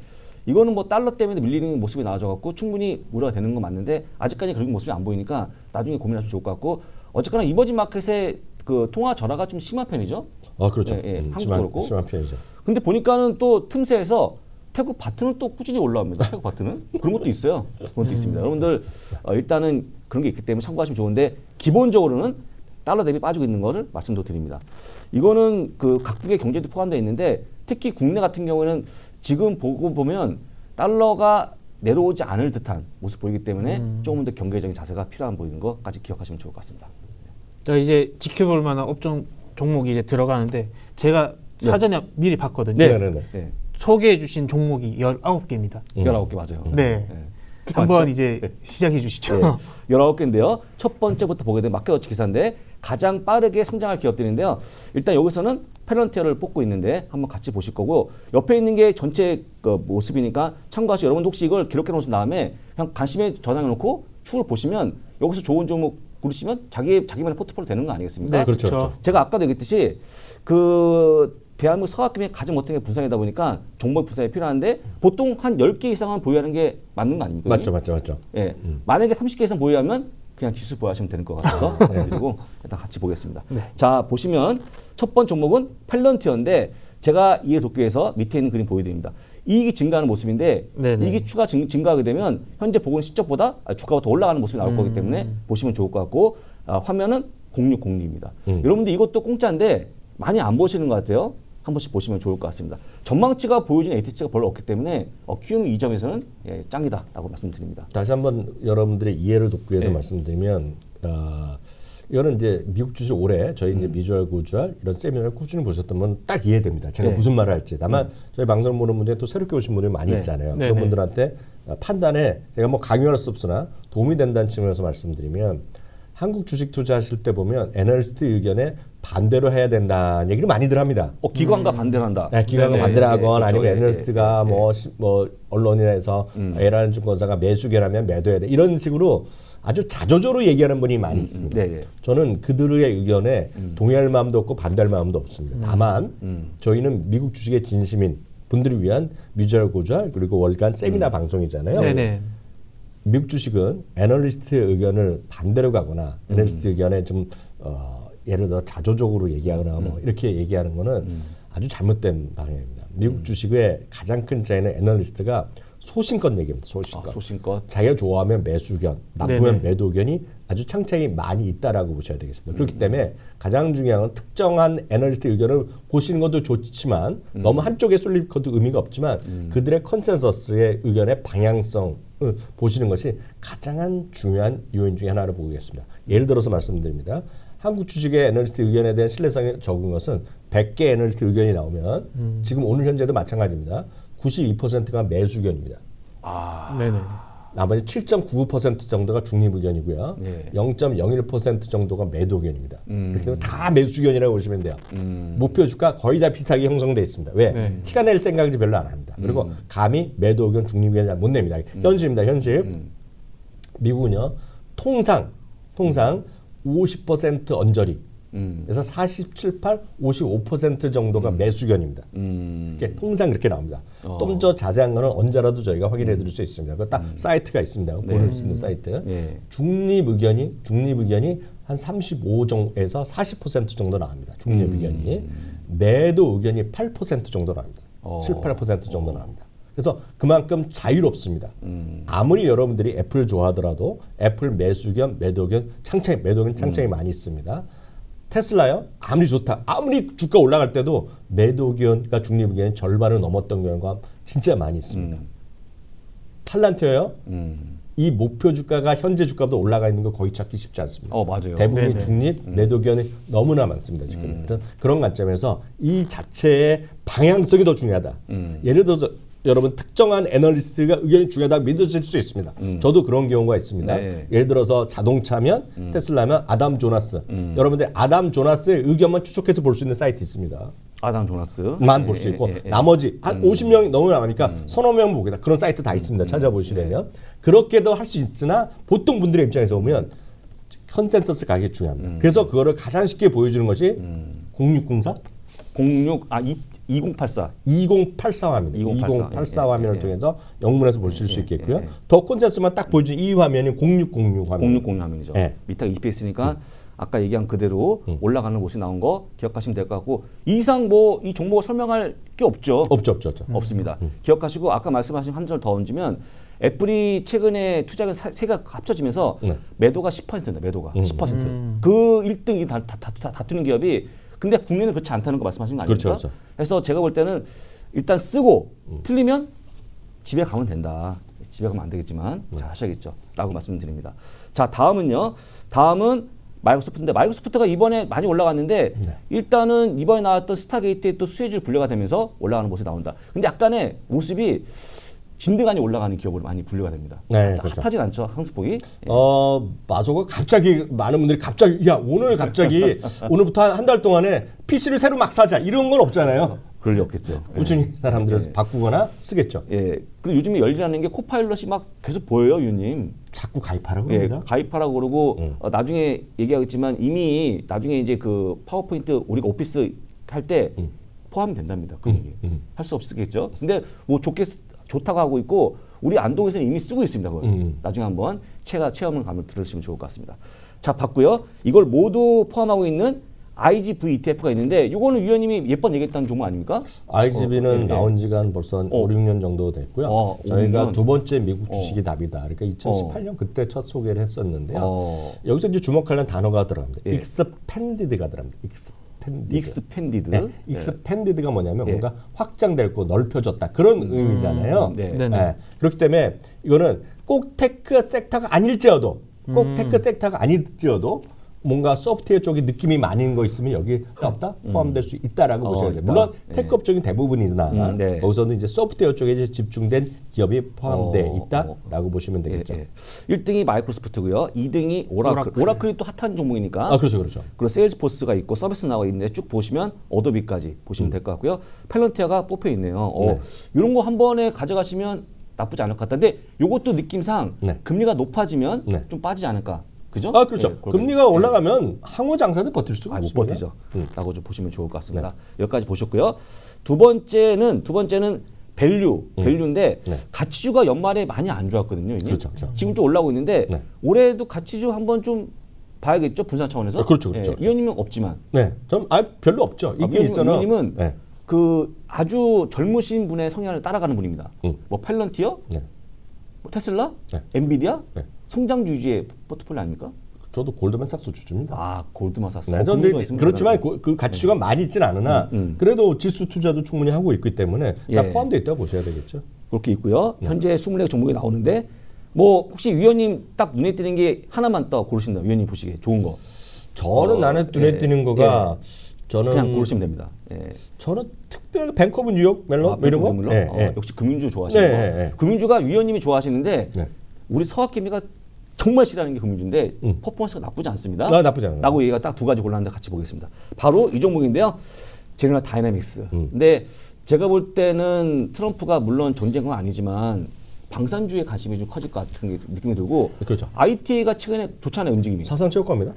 이거는 뭐 달러 때문에 밀리는 모습이 나와져 갖고 충분히 우려가 되는 건 맞는데 아직까지 그런 모습이 안 보이니까 나중에 고민하시면 좋을 것 같고 어쨌거나 이머징 마켓의 그 통화 절하가 좀 심한 편이죠. 그렇죠. 한국도 그렇고. 심한 편이죠. 근데 보니까는 또 틈새에서 태국 바트는 또 꾸준히 올라옵니다. 태국 바트는 그런 것도 있어요. 그런 것도 있습니다. 여러분들 일단은 그런 게 있기 때문에 참고하시면 좋은데 기본적으로는 달러 대비 빠지고 있는 거를 말씀도 드립니다. 이거는 그 각국의 경제도 포함되어 있는데 특히 국내 같은 경우에는 지금 보고 보면 달러가 내려오지 않을 듯한 모습 보이기 때문에 조금 더 경계적인 자세가 필요한 보이는 것까지 기억하시면 좋을 것 같습니다. 자, 이제 지켜볼 만한 업종 종목이 이제 들어가는데 제가 사전에 미리 봤거든요. 네네네. 네. 소개해 주신 종목이 19개입니다. 19개 맞아요. 네. 한번 이제 시작해 주시죠. 네. 19개인데요. 첫 번째부터 보게 되면 마켓워치 기사인데 가장 빠르게 성장할 기업들인데요. 일단 여기서는 페런티어를 뽑고 있는데 한번 같이 보실 거고 옆에 있는 게 전체 그 모습이니까 참고하시고 여러분도 혹시 이걸 기록해 놓으신 다음에 그냥 관심에 저장해 놓고 추후를 보시면 여기서 좋은 종목 고르시면 자기만의 포트폴리오 되는 거 아니겠습니까? 네, 그렇죠. 그렇죠. 제가 아까도 얘기했듯이 그 대한민국 서학금이 가장 못한 게 분산이다 보니까 종목 분산이 필요한데 보통 한 10개 이상은 보유하는 게 맞는 거 아닙니까? 맞죠. 예. 만약에 30개 이상 보유하면 그냥 지수 보유하시면 되는 것 같아서 말씀드리고 일단 같이 보겠습니다. 자, 보시면 첫 번째 종목은 펠런티어인데 제가 이해 돕기 위해서 밑에 있는 그림 보여드립니다. 이익이 증가하는 모습인데 네네. 이익이 추가 증가하게 되면 현재 보고는 시적보다 주가가 더 올라가는 모습이 나올 거기 때문에 보시면 좋을 것 같고 화면은 0602입니다. 여러분들 이것도 공짜인데 많이 안 보시는 것 같아요. 한 번씩 보시면 좋을 것 같습니다. 전망치가 보여준 ATX가 별로 없기 때문에 키움이 이 점에서는 짱이다라고 말씀드립니다. 다시 한번 여러분들의 이해를 돕기 위해서 네. 말씀드리면 이거는 이제 미국 주식 올해 저희 이제 미주알 고주알 이런 세미나를 꾸준히 보셨다면 딱 이해됩니다. 제가 네. 무슨 말을 할지. 다만 저희 방송 보는 분들 또 새롭게 오신 분들이 많이 네. 있잖아요. 네, 그런 네. 분들한테 판단에 제가 뭐 강요할 수 없으나 도움이 된다는 측면에서 말씀드리면 한국 주식 투자하실 때 보면 애널리스트 의견에 반대로 해야 된다는 얘기를 많이들 합니다. 기관과 반대를 한다. 네, 기관과 네네. 반대를 하거나 그렇죠. 아니면 예, 애널리스트가 예, 예. 뭐 언론인에서 A라는 증권사가 매수결하면 매도해야 돼 이런 식으로 아주 자조적으로 얘기하는 분이 많이 있습니다. 네, 네. 저는 그들의 의견에 동의할 마음도 없고 반대할 마음도 없습니다. 다만 저희는 미국 주식의 진심인 분들을 위한 뮤주얼 고주알 그리고 월간 세미나 방송이잖아요. 네네. 미국 주식은 애널리스트 의견을 반대로 가거나 애널리스트 의견에 좀 예를 들어 자조적으로 얘기하거나 뭐 이렇게 얘기하는 거는 아주 잘못된 방향입니다. 미국 주식의 가장 큰 차이는 애널리스트가 소신껏 얘기합니다. 소신껏. 소신껏. 자기가 좋아하면 매수 의견, 나쁘면 네네. 매도 의견이 아주 창차히 많이 있다라고 보셔야 되겠습니다. 그렇기 때문에 가장 중요한 건 특정한 애널리스트 의견을 보시는 것도 좋지만 너무 한쪽에 쏠릴 것도 의미가 없지만 그들의 컨센서스의 의견의 방향성을 보시는 것이 가장 중요한 요인 중에 하나를 보겠습니다. 예를 들어서 말씀드립니다. 한국 주식의 애널리스트 의견에 대한 신뢰성이 적은 것은 100개 애널리스트 의견이 나오면 지금 오늘 현재도 마찬가지입니다. 92%가 매수 의견입니다. 네네. 나머지 7.99% 정도가 중립 의견이고요. 네. 0.01% 정도가 매도 의견입니다. 그렇기 때문에 다 매수 의견이라고 보시면 돼요. 목표 주가 거의 다 비슷하게 형성되어 있습니다. 왜? 네. 티가 낼 생각을 별로 안 합니다. 그리고 감히 매도 의견, 중립 의견 잘 못 냅니다. 현실입니다. 현실. 미국은요. 통상 50% 언저리 그래서 47, 8, 55% 정도가 매수견입니다. 이게 통상 그렇게 나옵니다. 좀 더 자세한 거는 언제라도 저희가 확인해 드릴 수 있습니다. 그 딱 사이트가 있습니다. 보낼 수 있는 사이트. 네. 중립 의견이 한 35에서 40% 정도 나옵니다. 중립 의견이. 매도 의견이 8% 정도 나옵니다. 7, 8% 정도 나옵니다. 그래서 그만큼 자유롭습니다. 아무리 여러분들이 애플 좋아하더라도 애플 매수견, 매도견 창창이 많이 있습니다. 테슬라요? 아무리 좋다. 아무리 주가 올라갈 때도 매도견과 중립의견이 절반을 넘었던 경우가 진짜 많이 있습니다. 팔란티어요? 이 목표 주가가 현재 주가보다 올라가 있는 거 거의 찾기 쉽지 않습니다. 맞아요. 대부분이 네네. 중립, 매도견이 너무나 많습니다. 지금. 그런 관점에서 이 자체의 방향성이 더 중요하다. 예를 들어서 여러분 특정한 애널리스트가 의견이 중요하다고 믿으실 수 있습니다. 저도 그런 경우가 있습니다. 네. 예를 들어서 자동차면 테슬라면 아담 조나스. 여러분들 아담 조나스의 의견만 추적해서 볼 수 있는 사이트 있습니다. 아담 조나스. 만 볼 수 있고 나머지 한 50명이 너무 나가니까 서너 명 보겠다. 그런 사이트 다 있습니다. 찾아보시려면. 그렇게도 할 수 있으나 보통 분들의 입장에서 보면 컨센서스 가격이 중요합니다. 그래서 그거를 가장 쉽게 보여주는 것이 0604? 2084. 2084화면, 2084 화면을 통해서 영문에서 보실 수 있겠고요. 더 콘센서스만 딱 보여주는 이 화면이 0606 화면. 0606 화면이죠. 네. 밑에가 EPS니까 아까 얘기한 그대로 올라가는 모습이 나온 거 기억하시면 될 것 같고 이 이상 뭐 이 종목을 설명할 게 없죠. 없죠. 없습니다. 기억하시고 아까 말씀하신 한 줄 더 얹으면 애플이 최근에 투자금 세 개가 합쳐지면서 매도가 10%입니다. 매도가 10%. 그 1등이 다투는 기업이 근데 국내는 그렇지 않다는 거 말씀하시는 거 아닙니까? 그렇죠. 그래서 제가 볼 때는 일단 쓰고 틀리면 집에 가면 된다. 집에 가면 안 되겠지만 잘 하셔야겠죠. 라고 말씀드립니다. 자, 다음은요. 다음은 마이크로소프트인데 마이크로소프트가 이번에 많이 올라갔는데 일단은 이번에 나왔던 스타게이트의 또 수혜주 분류가 되면서 올라가는 모습이 나온다. 근데 약간의 모습이 진드간이 올라가는 기업으로 많이 분류가 됩니다. 네, 그렇죠. 핫하진 않죠. 상승폭이. 마소가 갑자기 많은 분들이 갑자기 오늘 갑자기 오늘부터 한 달 동안에 PC를 새로 막 사자 이런 건 없잖아요. 그럴 리 없겠죠. 꾸준히 사람들은 바꾸거나 쓰겠죠. 예. 그리고 요즘에 열리라는 게 코파일럿이 막 계속 보여요, 유님. 자꾸 가입하라고 예, 합니다. 가입하라고 그러고 나중에 얘기하겠지만 이미 나중에 이제 그 파워포인트 우리가 오피스 할 때 포함이 된답니다. 그 얘기. 할 수 없겠죠. 근데 뭐 좋다고 하고 있고 우리 안동에서는 이미 쓰고 있습니다. 그걸. 나중에 한번 체험을 가면 들으시면 좋을 것 같습니다. 자, 봤고요. 이걸 모두 포함하고 있는 IGV ETF가 있는데 이거는 위원님이 예번 얘기했던 종목 아닙니까? IGB는 예. 나온 지가 한 벌써 한 5, 6년 정도 됐고요. 저희가 5, 6년. 두 번째 미국 주식이 답이다. 그러니까 2018년 그때 첫 소개를 했었는데요. 여기서 이제 주목할 단어가 들어갑니다. 예. 익스펜디드가 들어갑니다. 익스펜디드. 네. 익스펜디드가 뭐냐면 뭔가 확장될 거 넓혀졌다. 그런 의미잖아요. 네. 네네. 그렇기 때문에 이거는 꼭 테크 섹터가 아닐지어도 뭔가 소프트웨어 쪽에 느낌이 많은 거 있으면 여기 없다 포함될 수 있다라고 보셔야 돼요. 물론 테크업 쪽인 대부분이나 여기서는 이제 소프트웨어 쪽에 이제 집중된 기업이 포함돼 있다라고 보시면 되겠죠. 1등이 마이크로소프트고요. 2등이 오라클. 오라클이 또 핫한 종목이니까. 아 그렇죠. 그리고 세일즈포스가 있고 서비스 나와 있는데 쭉 보시면 어도비까지 보시면 될 것 같고요. 팔런티아가 뽑혀 있네요. 이런 거 한 번에 가져가시면 나쁘지 않을 것 같다. 근데 이것도 느낌상 금리가 높아지면 좀 빠지지 않을까. 그죠? 아 그렇죠. 금리가 올라가면 항호 장사는 버틸 수가 못 없습니다. 버티죠. 라고 좀 보시면 좋을 것 같습니다. 여기까지 보셨고요. 두 번째는 밸류인데 가치주가 연말에 많이 안 좋았거든요. 그렇죠. 지금 좀 올라오고 있는데 올해도 가치주 한번 좀 봐야겠죠. 분산 차원에서. 그렇죠. 위원님은 없지만. 네, 전 별로 없죠. 있긴 있잖아. 위원님은 그 아주 젊으신 분의 성향을 따라가는 분입니다. 뭐 팔런티어, 뭐 테슬라, 엔비디아, 성장주 위주의 포트폴리오 아닙니까? 저도 골드만삭스 주주입니다. 아, 골드만삭스. 네, 저는 그렇지만 그 가치주가 많이 있진 않으나 그래도 지수 투자도 충분히 하고 있기 때문에 다 포함되어 있다고 보셔야 되겠죠. 그렇게 있고요. 현재 24개 종목이 나오는데 뭐 혹시 위원님 딱 눈에 띄는 게 하나만 더 고르신다. 위원님 보시기에 좋은 거. 저는 나는 눈에 띄는 거가 저는 그냥 고르시면 됩니다. 저는 특별히 뱅크 오브 뉴욕 멜론 뭐 이런 거. 역시 금융주 좋아하시는 거. 금융주가 위원님이 좋아하시는데 우리 서학개미가 정말 싫어하는 게 금융주인데 퍼포먼스가 나쁘지 않습니다. 나쁘지 않아요. 라고 얘기가 딱 두 가지 골랐는데 같이 보겠습니다. 바로 이 종목인데요. 제너럴 다이나믹스. 근데 제가 볼 때는 트럼프가 물론 전쟁은 아니지만 방산주에 관심이 좀 커질 것 같은 느낌이 들고 그렇죠. IT가 최근에 좋잖아요. 움직임이. 사상체육과입니다.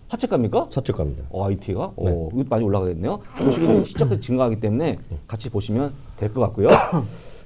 사채가입니까? 사채가입니다. IT가? 네. 이것도 많이 올라가겠네요. 보시기는 시적이 증가하기 때문에 같이 보시면 될 것 같고요.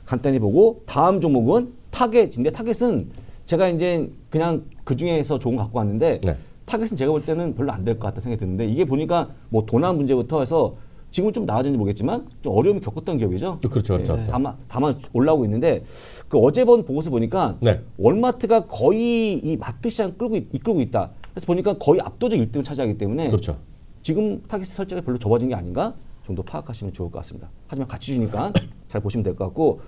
간단히 보고 다음 종목은 타겟인데 타겟은 제가 이제 그냥 그 중에서 좋은 거 갖고 왔는데 네. 타겟은 제가 볼 때는 별로 안 될 것 같다 생각이 드는데 이게 보니까 뭐 도난 문제부터 해서 지금은 좀 나아졌는지 모르겠지만 좀 어려움을 겪었던 기업이죠. 그렇죠, 그렇죠. 그렇죠. 다만 올라오고 있는데 그 어제 본 보고서 보니까 네. 월마트가 거의 이 마트 시장 이끌고 있다. 그래서 보니까 거의 압도적 1등을 차지하기 때문에 그렇죠. 지금 타겟 설정이 별로 좁아진 게 아닌가 정도 파악하시면 좋을 것 같습니다. 하지만 같이 주니까 잘 보시면 될 것 같고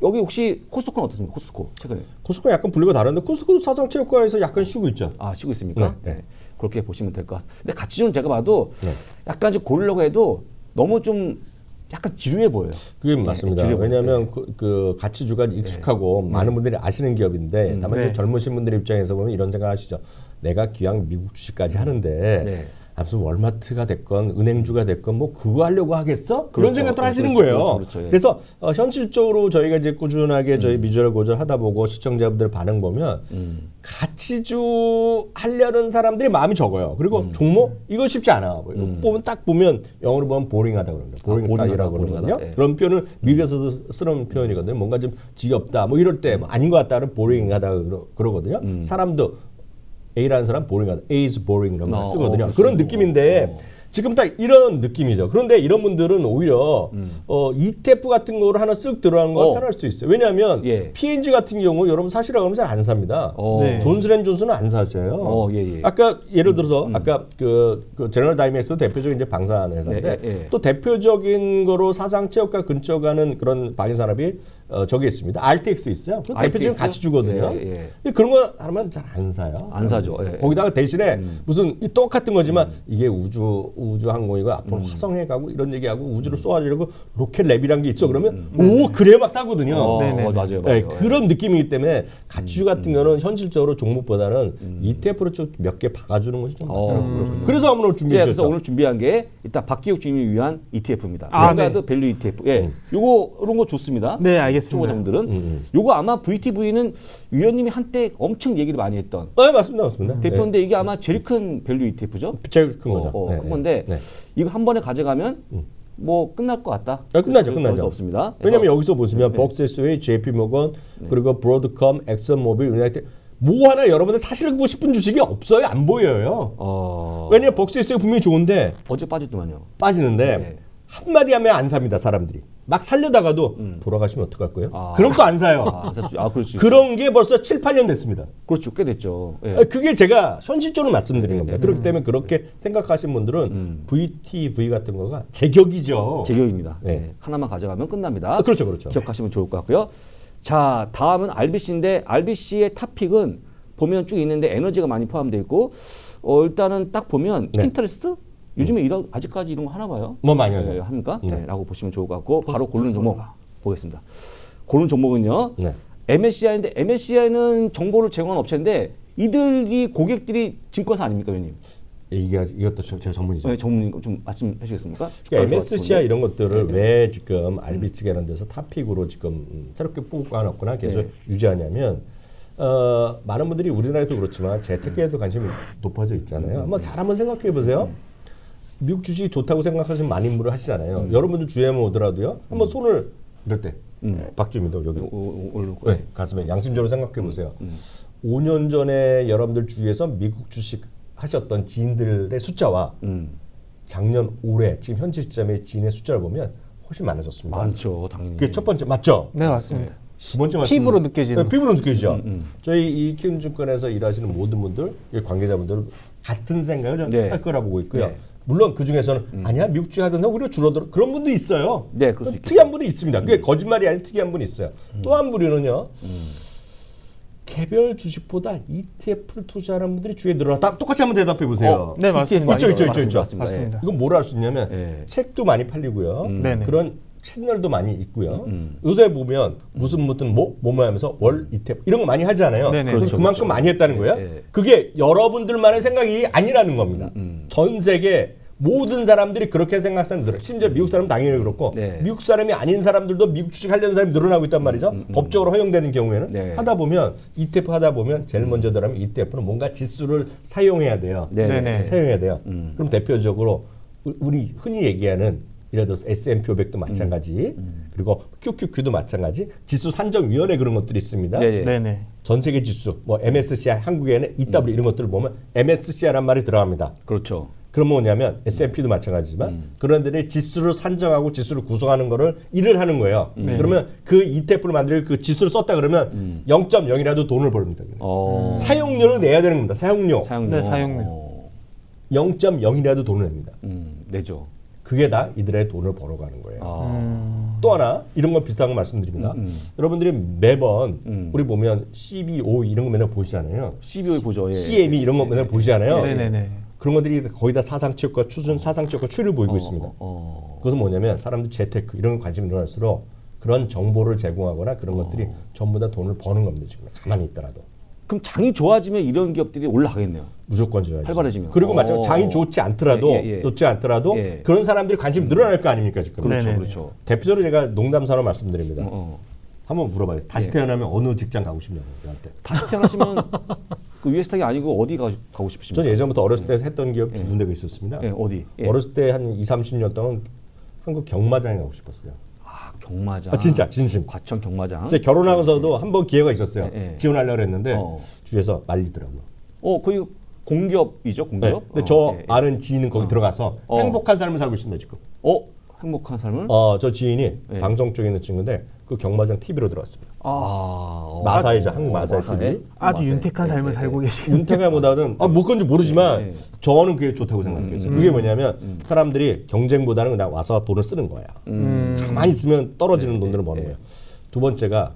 여기 혹시 코스트코는 어떻습니까? 코스트코 최근에 코스트코 약간 분류가 다른데 코스트코도 사장체육관에서 약간 쉬고 있죠. 쉬고 있습니까? 네, 네. 그렇게 보시면 될 것 같습니다. 근데 가치주는 제가 봐도 네. 약간 좀 고르려고 해도 너무 좀 약간 지루해 보여요. 그게 맞습니다. 지루해 보여요. 왜냐하면 그 가치주가 익숙하고 많은 분들이 아시는 기업인데 다만 좀 젊으신 분들 입장에서 보면 이런 생각하시죠. 내가 기왕 미국 주식까지 하는데 네. 무슨 월마트가 됐건 은행주가 됐건 뭐 그거 하려고 하겠어? 그런 그렇죠. 생각도 하시는 그렇죠. 거예요. 그렇죠. 예. 그래서 현실적으로 저희가 이제 꾸준하게 저희 미주얼 고절 하다 보고 시청자분들 반응 보면 가치주 하려는 사람들이 마음이 적어요. 그리고 종목 이거 쉽지 않아. 보면 딱 보면 영어로 보면 보링하다 그럽니다. 보링 스타일이라고 보링하다. 그러거든요. 예. 그런 표현을 미국에서도 쓰는 표현이거든요. 뭔가 좀 지겹다 뭐 이럴 때 아닌 것 같다는 보링하다 그러거든요. 사람도 A라는 사람 보링하다. A is boring이라고 말 쓰거든요. 그렇죠. 그런 느낌인데 지금 딱 이런 느낌이죠. 그런데 이런 분들은 오히려 ETF 같은 거를 하나 쓱 들어간 건 편할 수 있어요. 왜냐하면 예. P&G 같은 경우 여러분 사시라고 하면 잘 안 삽니다. 네. 존슨앤존슨은 안 사셔요. 예. 아까 예를 들어서 아까 그 제너럴 다이맥스 대표적인 이제 방산 회사인데 예. 또 대표적인 거로 사상체육과 근처 가는 그런 방위산업이 저기 있습니다. RTX 있어요. 그 대표적인 RTX? 가치주거든요. 예. 근데 그런 거 하면 잘 안 사요. 안 사죠. 예. 거기다가 대신에 무슨 이 똑같은 거지만 이게 우주 항공이고 앞으로 화성에 가고 이런 얘기하고 우주로 쏘아주려고 로켓 랩이란 게 있어 그러면 오 그래 막 싸거든요. 맞아요. 네, 그런 느낌이기 때문에 가치주 같은 거는 현실적으로 종목보다는 ETF로 좀 몇 개 박아주는 것이 좀 낫더라고요. 그래서 오늘 그래서 준비했죠. 오늘 준비한 게 일단 박기욱 주임을 위한 ETF입니다. 아, 뱅가드 밸류 ETF. 예. 이런 거 좋습니다. 네, 알겠습니다. 초보자분들은 요거 아마 VTV는 위원님이 한때 엄청 얘기를 많이 했던 네, 맞습니다. 대표인데 이게 아마 제일 큰 밸류 ETF죠? 제일 큰 거죠. 큰 건데 이거 한 번에 가져가면 뭐 끝날 것 같다. 끝나죠. 그럴 수 없습니다. 왜냐하면 여기서 보시면 벅스웨이, JP 모건, 그리고 브로드컴, 엑슨모빌, 유나이티드 뭐 하나 여러분들 사시고 싶은 주식이 없어요. 안 보여요. 왜냐면 벅스웨이 분명히 좋은데 어제 빠졌더만요. 빠지는데 네. 한마디 하면 안 삽니다. 사람들이. 막 살려다가도 돌아가시면 어떡할 거예요? 그럼 또 안 사요. 그렇지. 그런 게 벌써 7, 8년 됐습니다. 그렇죠. 꽤 됐죠. 예. 그게 제가 현실적으로 말씀드리는 겁니다. 그렇기 때문에 그렇게 생각하신 분들은 VTV 같은 거가 제격이죠. 제격입니다. 네. 예. 하나만 가져가면 끝납니다. 그렇죠. 기억하시면 좋을 것 같고요. 자, 다음은 RBC인데 RBC의 탑픽은 보면 쭉 있는데 에너지가 많이 포함되어 있고 일단은 딱 보면 네. 핀터레스트 요즘에 아직까지 이런 거 하나 봐요. 뭐 많이 하죠. 네, 합니까? 네. 네, 라고 보시면 좋을 것 같고 바로 포스트 고르는 종목 솔라. 보겠습니다. 고르는 종목은요. 네. MSCI인데 MSCI는 정보를 제공하는 업체인데 이들이 고객들이 증권사 아닙니까, 위원님? 이것도 제 전문이죠. 네, 전문인 좀 말씀해 주시겠습니까? 그러니까 MSCI 이런 것들을 왜 지금 RBC가 이런 데서 탑픽으로 지금 새롭게 뽑아놨거나 계속 유지하냐면 많은 분들이 우리나라에도 그렇지만 재테크에도 관심이 높아져 있잖아요. 한번 잘 한번 생각해 보세요. 미국 주식이 좋다고 생각하시는 많은 분들 하시잖아요. 여러분들 주위에 오더라도요. 한번 손을 이럴 때 박주민도 여기 네, 가슴에 양심적으로 생각해 보세요. 5년 전에 여러분들 주위에서 미국 주식 하셨던 지인들의 숫자와 작년 올해 지금 현재 시점의 지인의 숫자를 보면 훨씬 많아졌습니다. 많죠, 당연히. 그게 첫 번째 맞죠? 네, 맞습니다. 두 번째 피부로 느껴지는. 네, 피부로 느껴지죠. 저희 이 키움증권에서 일하시는 모든 분들, 관계자분들은 같은 생각을 네. 할 거라 보고 있고요. 네. 물론 그 중에서는 아니야 미국 주식 하던 오히려 줄어들어 그런 분도 있어요. 네, 그럴 수 있겠죠. 특이한 분이 있습니다. 그게 거짓말이 아닌 특이한 분이 있어요. 또 한 부류는요. 개별 주식보다 ETF를 투자하는 분들이 주위에 늘어났다. 똑같이 한번 대답해 보세요. 네, 맞습니다. 있죠. 맞습니다. 이건 뭘 할 수 있냐면 네. 책도 많이 팔리고요. 네네. 그런 채널도 많이 있고요. 요새 보면 무슨 뭐뭐 하면서 월 ETF 이런 거 많이 하잖아요. 네네. 그래서 그렇죠, 그만큼 그렇죠. 많이 했다는 거예요. 네. 그게 여러분들만의 생각이 아니라는 겁니다. 전 세계 모든 사람들이 그렇게 생각하는 사람들, 심지어 미국 사람은 당연히 그렇고 네. 미국 사람이 아닌 사람들도 미국 주식 하려는 사람이 늘어나고 있단 말이죠. 법적으로 허용되는 경우에는 네. 하다 보면 ETF 하다 보면 제일 먼저 들어가면 ETF는 뭔가 지수를 사용해야 돼요. 네네. 사용해야 돼요. 그럼 대표적으로 우리 흔히 얘기하는 예를 들어서 S&P 500도 마찬가지, 그리고 QQQ도 마찬가지, 지수 산정위원회 그런 것들이 있습니다. 네. 네네. 전 세계 지수, 뭐 MSCI, 한국에는 EW 이런 것들을 보면 MSCI란 말이 들어갑니다. 그렇죠. 그럼 뭐냐면 S&P도 마찬가지지만 그런 데를 지수를 산정하고 지수를 구성하는 거를 일을 하는 거예요. 그러면 그 ETF를 만들고 그 지수를 썼다 그러면 0.0이라도 돈을 벌입니다. 사용료를 내야 되는 겁니다. 사용료. 사용료. 네, 사용료. 0.0이라도 돈을 냅니다. 내죠. 그게 다 이들의 돈을 벌어가는 거예요. 아. 또 하나 이런 건 비슷한 거 말씀드립니다. 여러분들이 매번 우리 보면 CBO 이런 거 맨날 보시잖아요. CBO에 보죠. 예. CME 이런 거 맨날 보시잖아요. 네네네. 그런 것들이 거의 다 사상체육과 사상체육과 추이를 보이고 있습니다. 그것은 뭐냐면 사람들 재테크 이런 거 관심이 늘어날수록 그런 정보를 제공하거나 그런 것들이 전부 다 돈을 버는 겁니다. 지금 가만히 있더라도. 그럼 장이 좋아지면 이런 기업들이 올라가겠네요. 무조건 줘야죠. 활발해지면. 그리고 마찬가지로 장이 좋지 않더라도 좋지 않더라도 예. 그런 사람들이 관심이 늘어날 거 아닙니까 지금. 그렇죠, 그렇죠. 네네. 그렇죠. 대표적으로 제가 농담삼아 말씀드립니다. 어. 한번 물어봐요. 다시 태어나면 어느 직장 가고 싶냐고 저한테. 다시 태어나시면 그 US탁이 아니고 어디 가고 싶으십니까? 저는 예전부터 어렸을 때 했던 기업 두 군데가 있었습니다. 예, 어디? 예. 어렸을 때 한 2, 30년 동안 한국 경마장에 가고 싶었어요. 아, 경마장. 아, 진짜 진심. 과천 경마장. 제가 결혼하고서도 한 번 기회가 있었어요. 예, 예. 지원하려고 했는데 어. 주위에서 말리더라고요. 거의 공기업이죠, 네. 공기업. 근데 저 예, 예. 아는 지인은 거기 들어가서 어. 행복한 삶을 살고 있습니다 지금. 행복한 삶을. 저 지인이 예. 방송 쪽에 있는 친구인데 그 경마장 TV로 들어갔습니다. 마사이죠, 마사이죠, 한국 마사이 TV. 아주 맞아요. 윤택한 예, 삶을 예, 살고 계시는. 윤택아보다는 뭐 그건지 모르지만 예. 저는 그게 좋다고 생각해요. 그게 뭐냐면 사람들이 경쟁보다는 그냥 와서 돈을 쓰는 거야. 가만히 있으면 떨어지는 돈들을 버는 거예요. 두 번째가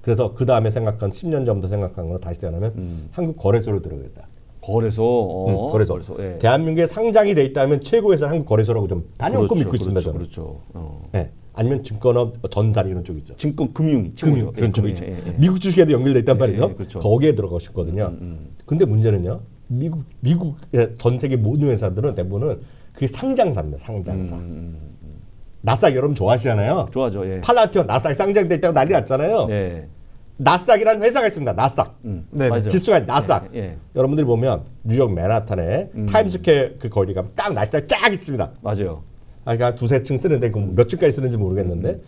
그래서 그 다음에 생각한 10년 전부터 생각한 거는 다시 태어나면 한국 거래소로 들어가겠다. 거래소. 거래소. 예. 대한민국에 상장이 돼 있다면 최고 회사는 한국 거래소라고 좀 단연코 그렇죠, 믿고 있습니다. 저는. 그렇죠. 네. 아니면 증권업, 전산 이런 쪽 있죠. 증권 금융이 금융 최고죠. 그런 예, 쪽이 예, 있죠. 예, 예. 미국 주식에도 연결돼 있단 말이죠. 예, 그렇죠. 거기에 들어가고 싶거든요. 근데 문제는요. 미국의 전 세계 모든 회사들은 대부분은 그게 상장사입니다. 상장사. 나스닥 여러분 좋아하시잖아요. 좋아죠. 예. 팔라티온 나스닥 상장돼 있다고 난리 났잖아요. 예. 나스닥이라는 회사가 있습니다. 나스닥. 네. 맞아요. 지수가 나스닥. 예, 예. 여러분들이 보면 뉴욕 맨하탄에 타임스퀘어 그 거리 가면 딱 나스닥 쫙 있습니다. 맞아요. 그러니까 두세 층 쓰는데 그 몇 층까지 쓰는지 모르겠는데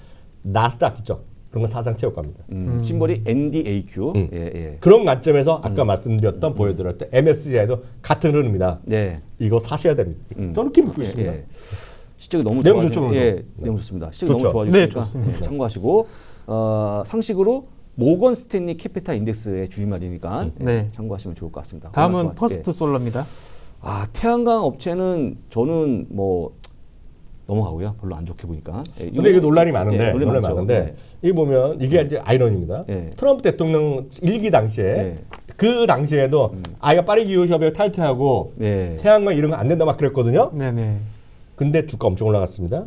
나스닥 있죠. 그런 건 사상체육과입니다. 심벌이 NDAQ. 예, 예. 그런 관점에서 아까 말씀드렸던 보여드렸던 MSCI도 같은 흐름입니다. 네. 이거 사셔야 됩니다. 저는 그렇게 믿고 있습니다. 예. 시적이 너무 내용 좋아지- 좋죠, 오늘도? 예, 내용 좋습니다. 시적이 좋죠? 너무 좋아지니까 네, 좋습니다. 참고하시고 상식으로 모건 스탠리 캐피탈 인덱스의 줄임말이니까 네. 참고하시면 좋을 것 같습니다. 다음은 워낙 좋아- 퍼스트 예. 솔러입니다. 태양광 업체는 저는 뭐 넘어가고요. 별로 안 좋게 보니까. 예, 근데 이게 논란이 많은데, 예, 논란이 많죠. 많은데, 예. 이게 보면 이게 이제 아이러니입니다. 예. 트럼프 대통령 일기 당시에 예. 그 당시에도 아이가 파리 기후 협약 탈퇴하고 예. 태양광 이런 거 안 된다 막 그랬거든요. 네네. 근데 주가 엄청 올라갔습니다.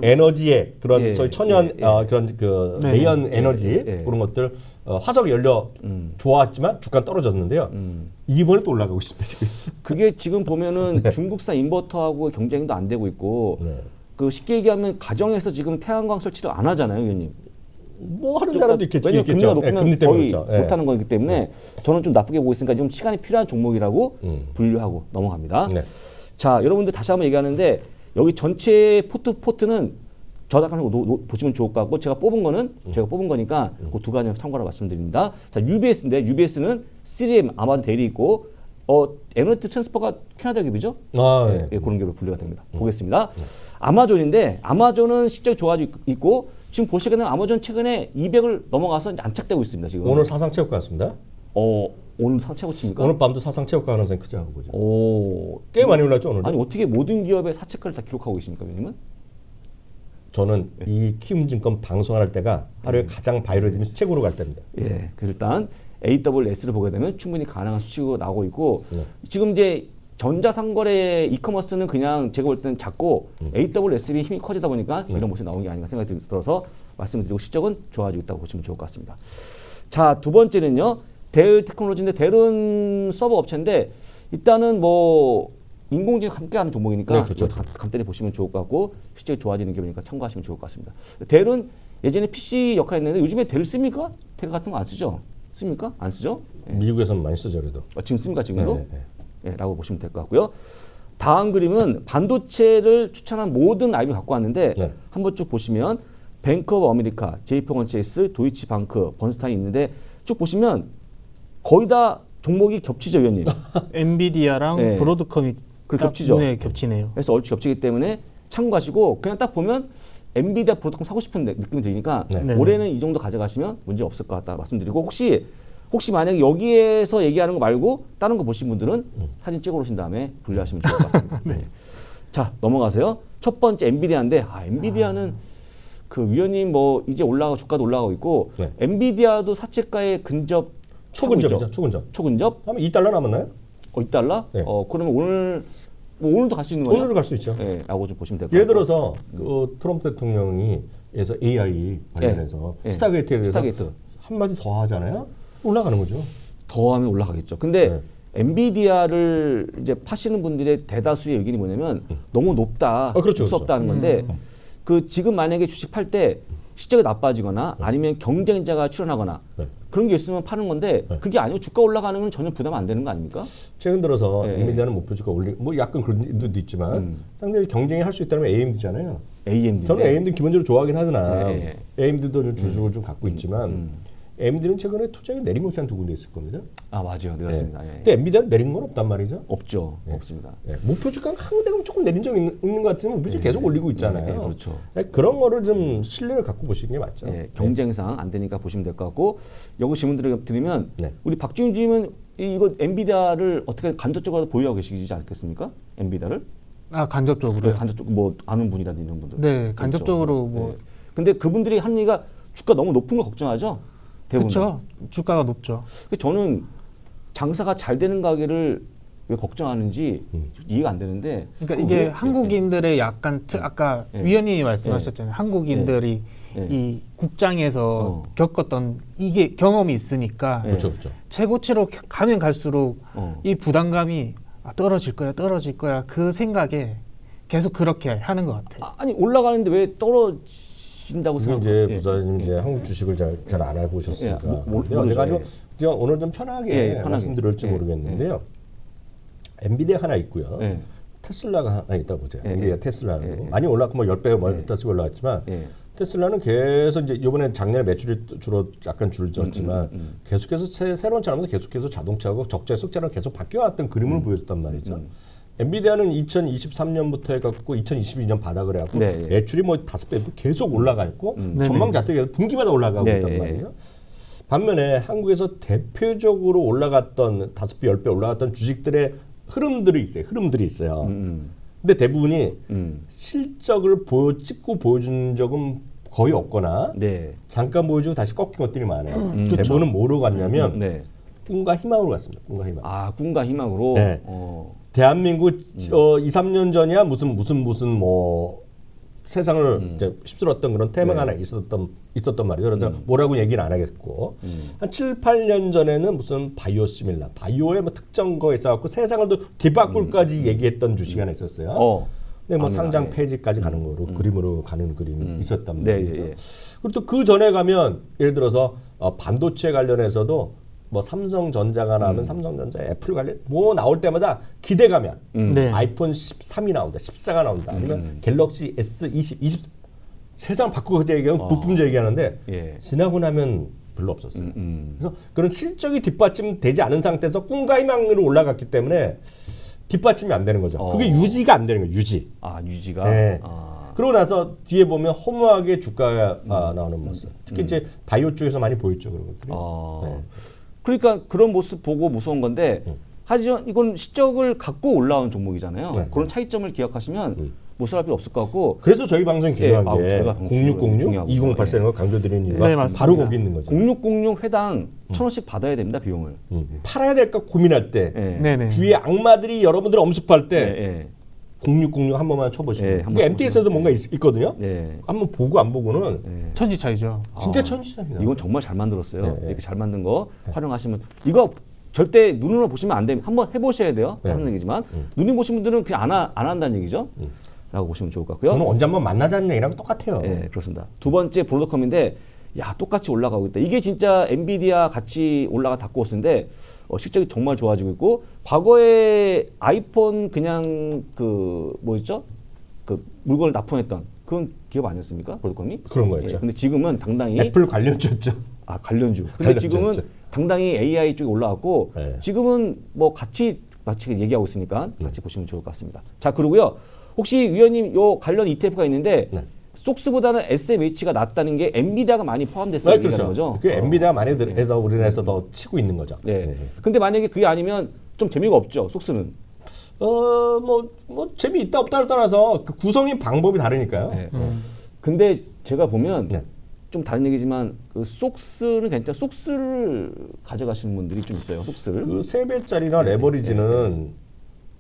에너지의 그런 예, 소위 천연 예, 예. 그런 그 네. 내연 에너지 예. 그런 것들 화석 연료 좋았지만 주가 떨어졌는데요. 이번에 또 올라가고 있습니다. 지금. 그게 지금 보면은 중국산 인버터하고 경쟁도 안 되고 있고 네. 그 쉽게 얘기하면 가정에서 지금 태양광 설치를 안 하잖아요, 의원님. 뭐 하는 사람도 있겠죠. 왜냐면 금리가 예, 높으면 금리 때문에 거의 그렇죠. 예. 못하는 거기 때문에 저는 좀 나쁘게 보고 있으니까 좀 시간이 필요한 종목이라고 분류하고 넘어갑니다. 네. 자, 여러분들 다시 한번 얘기하는데 여기 전체 포트는 저작하는 거 보시면 좋을 것 같고 제가 뽑은 거는 제가 뽑은 거니까 그 두 가지 참고로 말씀드립니다. 자, UBS인데 UBS는 3M 아마존 대리 있고 에너지 트랜스퍼가 캐나다 기업이죠? 아, 예, 네. 예, 그런 기업으로 분류가 됩니다. 보겠습니다. 아마존인데 아마존은 실적이 좋아지고 있고 지금 보시게 되면 아마존 최근에 200을 넘어가서 이제 안착되고 있습니다. 지금. 오늘 사상체육관 같습니다. 오늘 최고치입니까? 오늘 밤도 사상체육관 가능성이 크지 않은 거죠. 오. 꽤 많이 올랐죠 오늘. 아니 어떻게 모든 기업의 사채가를 다 기록하고 계십니까, 위원님은? 저는 이 키움증권 방송할 때가 하루에 가장 바이오리듬이 최고로 갈 때입니다. 예. 그래서 일단 AWS를 보게 되면 충분히 가능한 수치가 나오고 있고 네. 지금 이제 전자상거래 이커머스는 그냥 제가 볼 때는 작고 AWS의 힘이 커지다 보니까 이런 모습이 나온 게 아닌가 생각이 들어서 말씀을 드리고 실적은 좋아지고 있다고 보시면 좋을 것 같습니다. 자, 두 번째는요. 델 테크놀로지인데 델은 서버 업체인데 일단은 뭐 인공지능 함께하는 종목이니까 네, 그렇죠. 간단히 보시면 좋을 것 같고 실제 좋아지는 경우니까 참고하시면 좋을 것 같습니다. 델은 예전에 PC 역할했는데 요즘에 델 씁니까? 델 같은 거 안 쓰죠? 씁니까? 안 쓰죠? 미국에서는 많이 쓰죠, 그래도. 지금 씁니까 지금도? 네, 네. 예, 라고 보시면 될 것 같고요. 다음 그림은 반도체를 추천한 모든 아이템을 갖고 왔는데 네. 한번 쭉 보시면 뱅크 오브 아메리카, JP모건 체이스, 도이치방크, 번스타인 있는데 쭉 보시면 거의 다 종목이 겹치죠, 위원님. 엔비디아랑 네. 브로드컴이 그 딱 겹치죠. 눈에 겹치네요. 그래서 얼추 겹치기 때문에 참고하시고 그냥 딱 보면 엔비디아 브로드컴 사고 싶은 느낌이 드니까 네. 올해는 이 정도 가져가시면 문제 없을 것 같다 말씀드리고 혹시 만약에 여기에서 얘기하는 거 말고 다른 거 보신 분들은 사진 찍어 오신 다음에 분류하시면 좋을 것 같습니다. 네. 자 넘어가세요. 첫 번째 엔비디아인데 엔비디아는 그 위원님 뭐 이제 올라가 주가도 올라가고 있고 네. 엔비디아도 사채가에 근접 초근접이죠, 초근접. 초근접 하면 2달러 남았나요? $2? 네. 그러면 오늘도 갈 수 있는 거예요? 오늘도 갈 수 있죠. 네, 라고 좀 보시면 될 것 같아요. 예를 들어서 그 트럼프 대통령이 에서 AI 관련해서 예. 스타게이트에 대해서 스타게이트. 한마디 더 하잖아요. 올라가는 거죠. 더하면 올라가겠죠. 근데 네. 엔비디아를 이제 파시는 분들의 대다수의 의견이 뭐냐면 너무 높다, 그렇죠, 무섭다는 건데 그 지금 만약에 주식 팔 때 실적이 나빠지거나 아니면 경쟁자가 출현하거나 네. 그런 게 있으면 파는 건데 그게 아니고 주가 올라가는 건 전혀 부담 안 되는 거 아닙니까? 최근 들어서 예. 엔비디아는 목표 주가 뭐 약간 그런 일도 있지만 상당히 경쟁이 할 수 있다면 AMD잖아요. AMD. 저는 AMD 기본적으로 좋아하긴 하잖아. 예. AMD도 좀 주식을 좀 갖고 있지만 AMD는 최근에 투자가 내린 것이 한 두 군데 있을 겁니다. 맞아요, 내렸습니다. 예. 근데 엔비디아는 내린 건 없단 말이죠. 없죠, 없습니다. 예, 목표 주가가 한 군데 조금 내린 적이 있는 것 같으면 목표 주가 계속 올리고 있잖아요. 예, 그렇죠. 예, 그런 거를 좀 신뢰를 갖고 보시는 게 맞죠. 예, 경쟁상 안 되니까 보시면 될 것 같고 여기 질문 드리면 네. 우리 박지훈 님은 이거 엔비디아를 어떻게 간접적으로 보유하고 계시지 않겠습니까? 엔비디아를 간접적으로요. 간접적 뭐 아는 분이라든지 이런 분들. 네, 간접적으로 뭐 예. 근데 그분들이 하는 얘기가 주가 너무 높은 걸 걱정하죠. 대부분. 그렇죠. 주가가 높죠. 저는 장사가 잘 되는 가게를 왜 걱정하는지 이해가 안 되는데. 그러니까 그거 이게 왜? 한국인들의 약간 아까 예. 위원님이 말씀하셨잖아요. 한국인들이 예. 이 국장에서 겪었던 이게 경험이 있으니까 그렇죠, 그렇죠. 최고치로 가면 갈수록 어. 이 부담감이 떨어질 거야 그 생각에 계속 그렇게 하는 것 같아요. 아니 올라가는데 왜 떨어진다고 지금 생각해요? 이제 부사님 이제 한국 주식을 잘 안 해보셨으니까. 예, 근데 모르죠. 제가 예. 제가 오늘 좀 편하게 편하게. 말씀드릴지 예, 모르겠는데요. 엔비디아 하나 있고요. 예. 테슬라가 하나 있다고 보세요. 예, 엔비디아 예. 테슬라로 예, 예. 많이 올랐고 뭐 10배 멀다씩 올라왔지만 예. 테슬라는 계속 이제 이번에 작년에 매출이 약간 줄었지만 계속해서 새로운 차량에서 계속해서 자동차하고 적재 속재랑 계속 바뀌어왔던 그림을 보여줬단 말이죠. 엔비디아는 2023년부터 해갖고 2022년 바닥을 해갖고 네, 예. 매출이 뭐 5배 계속 올라가 있고 네네. 전망 자체가 분기마다 올라가고 네, 있단 예. 말이죠. 반면에 한국에서 대표적으로 올라갔던 5배, 10배 올라갔던 주식들의 흐름들이 있어요. 근데 대부분이 실적을 찍고 보여준 적은 거의 없거나 네. 잠깐 보여주고 다시 꺾인 것들이 많아요. 대부분은 뭐로 갔냐면 네. 꿈과 희망으로 갔습니다. 꿈과 희망. 꿈과 희망으로. 네. 대한민국 2, 3년 전이야 무슨 뭐 세상을 이제 휩쓸었던 그런 테마가 하나 있었던 말이죠. 그래서 뭐라고 얘기는 안 하겠고 한 7, 8년 전에는 무슨 바이오시밀라, 바이오의 뭐 특정 거에 있어갖고 세상을 또 뒤바꿀까지 얘기했던 주식이 하나 있었어요. 근데 뭐 압니다. 상장 예. 폐지까지 가는 거로 그림으로 가는 그림이 있었단 네, 말이죠. 예, 예. 그리고 또 그 전에 가면 예를 들어서 반도체 관련해서도 뭐 삼성전자가 나오면 삼성전자, 애플 관련 뭐 나올 때마다 기대가면 네. 아이폰 13이 나온다, 14가 나온다, 아니면 갤럭시 S20, 20 세상 바꾸고 얘기하면 부품제 얘기하는데 예. 지나고 나면 별로 없었어요. 그래서 그런 실적이 뒷받침되지 않은 상태에서 꿈과 희망으로 올라갔기 때문에 뒷받침이 안 되는 거죠. 그게 유지가 안 되는 거예요. 유지. 유지가. 네. 그러고 나서 뒤에 보면 허무하게 주가가 나오는 모습. 특히 이제 바이오 쪽에서 많이 보였죠, 그런 것들이. 네. 그러니까 그런 모습 보고 무서운 건데 하지만 이건 실적을 갖고 올라온 종목이잖아요. 네. 그런 차이점을 기억하시면 무서워할 필요 없을 것 같고 그래서 저희 방송이 귀중한 게 저희가 방송 0606, 중요하고 2084 이런 거 강조드리는 이유가 네, 맞습니다. 바로 거기 있는 거죠. 0606 회당 1,000원씩 받아야 됩니다, 비용을. 팔아야 될까 고민할 때 예. 네네. 주위에 악마들이 여러분들 엄습할 때 예. 0606 한 번만 쳐보시면 예, 한번 이게 MTS에도 뭔가 있거든요. 예. 한번 보고 안 보고는 천지차이죠. 진짜 천지차입니다. 이건 정말 잘 만들었어요. 예. 이렇게 잘 만든 거 활용하시면 이거 절대 눈으로 보시면 안 됩니다. 한번 해보셔야 돼요. 네. 하는 얘기지만 눈이 보신 분들은 그냥 안 한다는 얘기죠. 라고 보시면 좋을 것 같고요. 저는 언제 한번 만나자는 얘기랑 똑같아요. 예, 그렇습니다. 두 번째 브로드컴인데 야 똑같이 올라가고 있다. 이게 진짜 엔비디아 같이 올라가 다크호스인데 실적이 정말 좋아지고 있고 과거에 아이폰 그냥 그 뭐였죠? 그 물건을 납품했던 그건 기업 아니었습니까? 브로드컴이? 그런 거였죠. 예, 근데 지금은 당당히 애플 관련주였죠. 아 관련주. 근데 관련주 지금은 있죠. 당당히 AI 쪽에 올라왔고 네. 지금은 뭐 같이 마치 얘기하고 있으니까 같이 보시면 좋을 것 같습니다. 자 그리고요 혹시 위원님 요 관련 ETF가 있는데 네. 속스보다는 SMH가 낫다는 게 엔비디아가 많이 포함됐어요. 네, 그렇죠. 거죠. 그 엔비디아 많이 해서 우리나라에서 더 치고 있는 거죠. 네. 근데 만약에 그게 아니면 좀 재미가 없죠. 속스는. 뭐 재미있다 없다를 떠나서 그 구성의 방법이 다르니까요. 네. 근데 제가 보면 네. 좀 다른 얘기지만 그 속스는 괜찮아. 속스를 가져가시는 분들이 좀 있어요. 속스를. 그 3배짜리나 레버리지는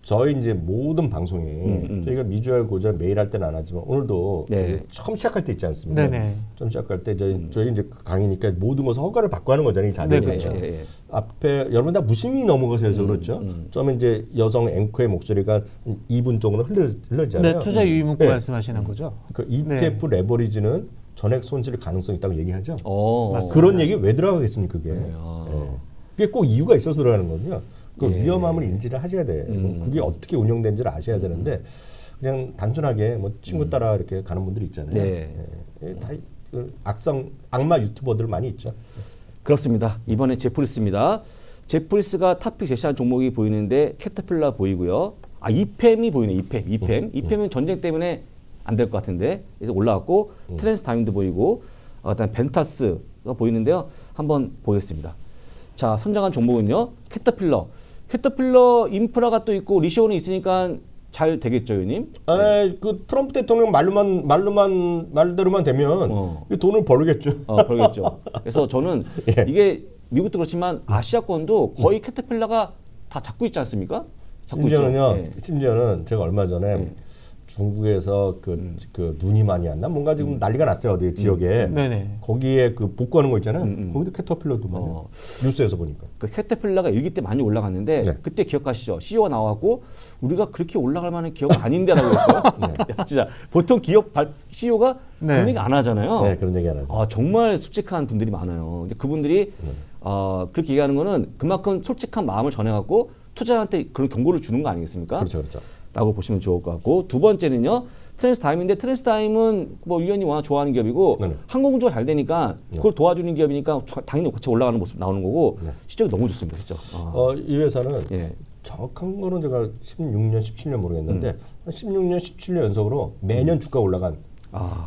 저희 이제 모든 방송이 저희가 미주알 고전 매일 할 때는 안 하지만 오늘도 네. 저희 처음 시작할 때 있지 않습니까? 네네. 처음 시작할 때 저희 이제 강의니까 모든 것을 허가를 받고 하는 거잖아요. 이 자리에. 네, 그렇죠. 예. 앞에 여러분 다 무심히 넘어가셔서 그렇죠. 처음에 이제 여성 앵커의 목소리가 한 2분 정도 흘러지잖아요. 네, 투자 유의 문구 네. 말씀하시는 거죠. 그 ETF 레버리지는 전액 손실 가능성이 있다고 얘기하죠. 맞습니다. 그런 얘기 왜 들어가겠습니까 그게? 아. 예. 그게 꼭 이유가 있어서 들어가는 거거든요. 그 예. 위험함을 인지를 하셔야 돼. 그게 어떻게 운영되는지를 아셔야 되는데 그냥 단순하게 뭐 친구 따라 이렇게 가는 분들이 있잖아요. 네. 예. 다 악마 유튜버들 많이 있죠. 그렇습니다. 이번에 제프리스입니다. 제프리스가 탑픽 제시한 종목이 보이는데 캐터필라 보이고요. 아 이팸이 보이네. 이팸. 이팸은 전쟁 때문에 안 될 것 같은데 그래서 올라왔고 트랜스 다이민드 보이고 그다음에 벤타스가 보이는데요. 한번 보겠습니다. 자 선정한 종목은요. 캐터필러 인프라가 또 있고 리시온이 있으니까 잘 되겠죠, 의원님? 그 트럼프 대통령 말대로만 되면 이 돈을 벌겠죠. 그러겠죠. 그래서 저는 예. 이게 미국도 그렇지만 아시아권도 거의 캐터필러가 다 잡고 있지 않습니까? 잡고 있죠. 심지어는요. 예. 심지어는 제가 얼마 전에 중국에서 그 눈이 많이 왔나 뭔가 지금 난리가 났어요 어디 지역에. 네네. 거기에 그 복구하는 거 있잖아요. 거기도 캐터필러도만요. 뉴스에서 보니까. 그 캐터필러가 일기 때 많이 올라갔는데 네. 그때 기억하시죠? CEO가 나와갖고 우리가 그렇게 올라갈 만한 기업은 아닌데라고 했어요. 야, 진짜 보통 기업 CEO가 네. 그런 얘기 안 하잖아요. 네, 그런 얘기 안 하죠. 아, 정말 솔직한 분들이 많아요. 이제 그분들이 그렇게 얘기하는 거는 그만큼 솔직한 마음을 전해갖고 투자자한테 그런 경고를 주는 거 아니겠습니까? 그렇죠, 그렇죠. 라고 보시면 좋을 것 같고 두 번째는요. 트랜스타임인데 트랜스타임은 뭐 위원이 워낙 좋아하는 기업이고 네네. 항공주가 잘 되니까 그걸 도와주는 기업이니까 당연히 같이 올라가는 모습 나오는 거고 실적이 너무 좋습니다. 실적. 이 회사는 예. 정확한 거는 제가 16년, 17년 모르겠는데 한 16년, 17년 연속으로 매년 주가 올라간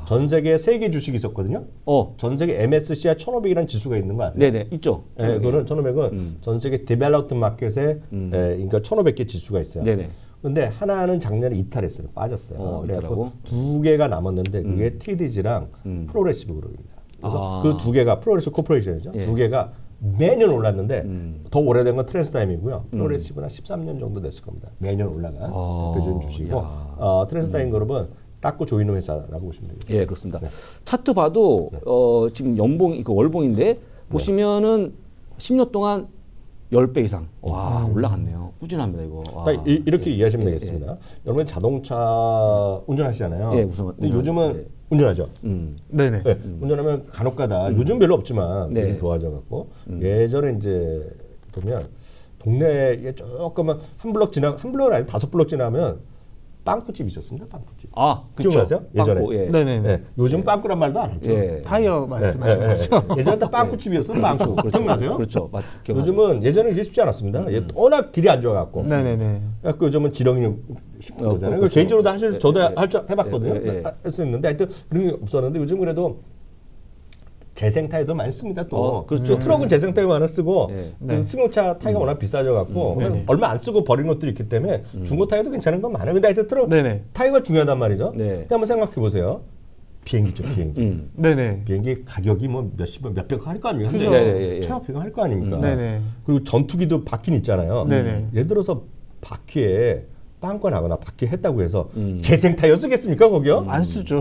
전 세계에 3개 주식이 있었거든요. 전 세계 MSCI 1500이라는 지수가 있는 거 아세요? 네네 있죠. 예, 그거는 1500은 전 세계 데벨롭드 마켓에 그러니까 1500개 지수가 있어요. 네네. 근데 하나는 작년에 이탈했어요. 빠졌어요. 이탈하고? 그래갖고 2개가 남았는데 그게 TDG랑 프로레시브 그룹입니다. 그래서 아. 그 2개가 프로레시브 코퍼레이션이죠. 예. 2개가 매년 올랐는데 더 오래된 건 트랜스타임이고요. 프로레시브는 13년 정도 됐을 겁니다. 매년 올라간 대표적인 주식이고 트랜스타임 그룹은 닦고 조이는 회사라고 보시면 되겠습니다. 예, 그렇습니다. 차트 봐도 지금 연봉 그 월봉인데 보시면은 10년 동안 10배 이상 와 올라갔네요. 꾸준합니다 이거. 와. 딱 이렇게 이해하시면 예, 되겠습니다. 여러분 자동차 운전하시잖아요. 예, 우선 근데 요즘은 운전하죠. 네네. 네, 운전하면 간혹가다 요즘 별로 없지만 네. 요즘 좋아져 갖고 예전에 이제 보면 동네에 조금만 한 블럭은 아니고 5블럭 지나면 빵꾸집이 있었습니다. 빵꾸집. 그쵸. 기억나세요? 예전에. 빵꾸, 예. 네네. 네, 요즘 빵꾸란 말도 안 하죠. 예. 타이어 말씀하시는 거죠? 예전에 다 빵꾸집이었어요. 빵꾸. 기억나세요? 그렇죠. 요즘은 예전에 그게 쉽지 않았습니다. 워낙 길이 안 좋아갖고. 네네네. 그래서 요즘은 지렁이는 쉽고 그러잖아요. 그렇죠. 개인적으로도 하실 저도 해봤거든요. 예. 할 수 있는데 하여튼 그런 게 없었는데 요즘 그래도 재생 타이어도 많이 씁니다. 또 그렇죠. 트럭은 재생 타이어 많이 쓰고 예. 그 승용차 타이어가 워낙 비싸져 갖고 얼마 안 쓰고 버린 것들이 있기 때문에 중고 타이어도 괜찮은 건 많아요. 근데 하여튼 트럭 네네. 타이어가 중요하단 말이죠. 네. 근데 한번 생각해 보세요. 비행기죠, 비행기. 네네. 비행기 가격이 뭐 몇백 할 거 아닙니까? 그죠. 예. 천억백 할 거 아닙니까? 네네. 그리고 전투기도 바퀴 있잖아요. 네네. 예를 들어서 바퀴에 빵꾸 나거나 바퀴 했다고 해서 재생 타이어 쓰겠습니까 거기요? 안 쓰죠.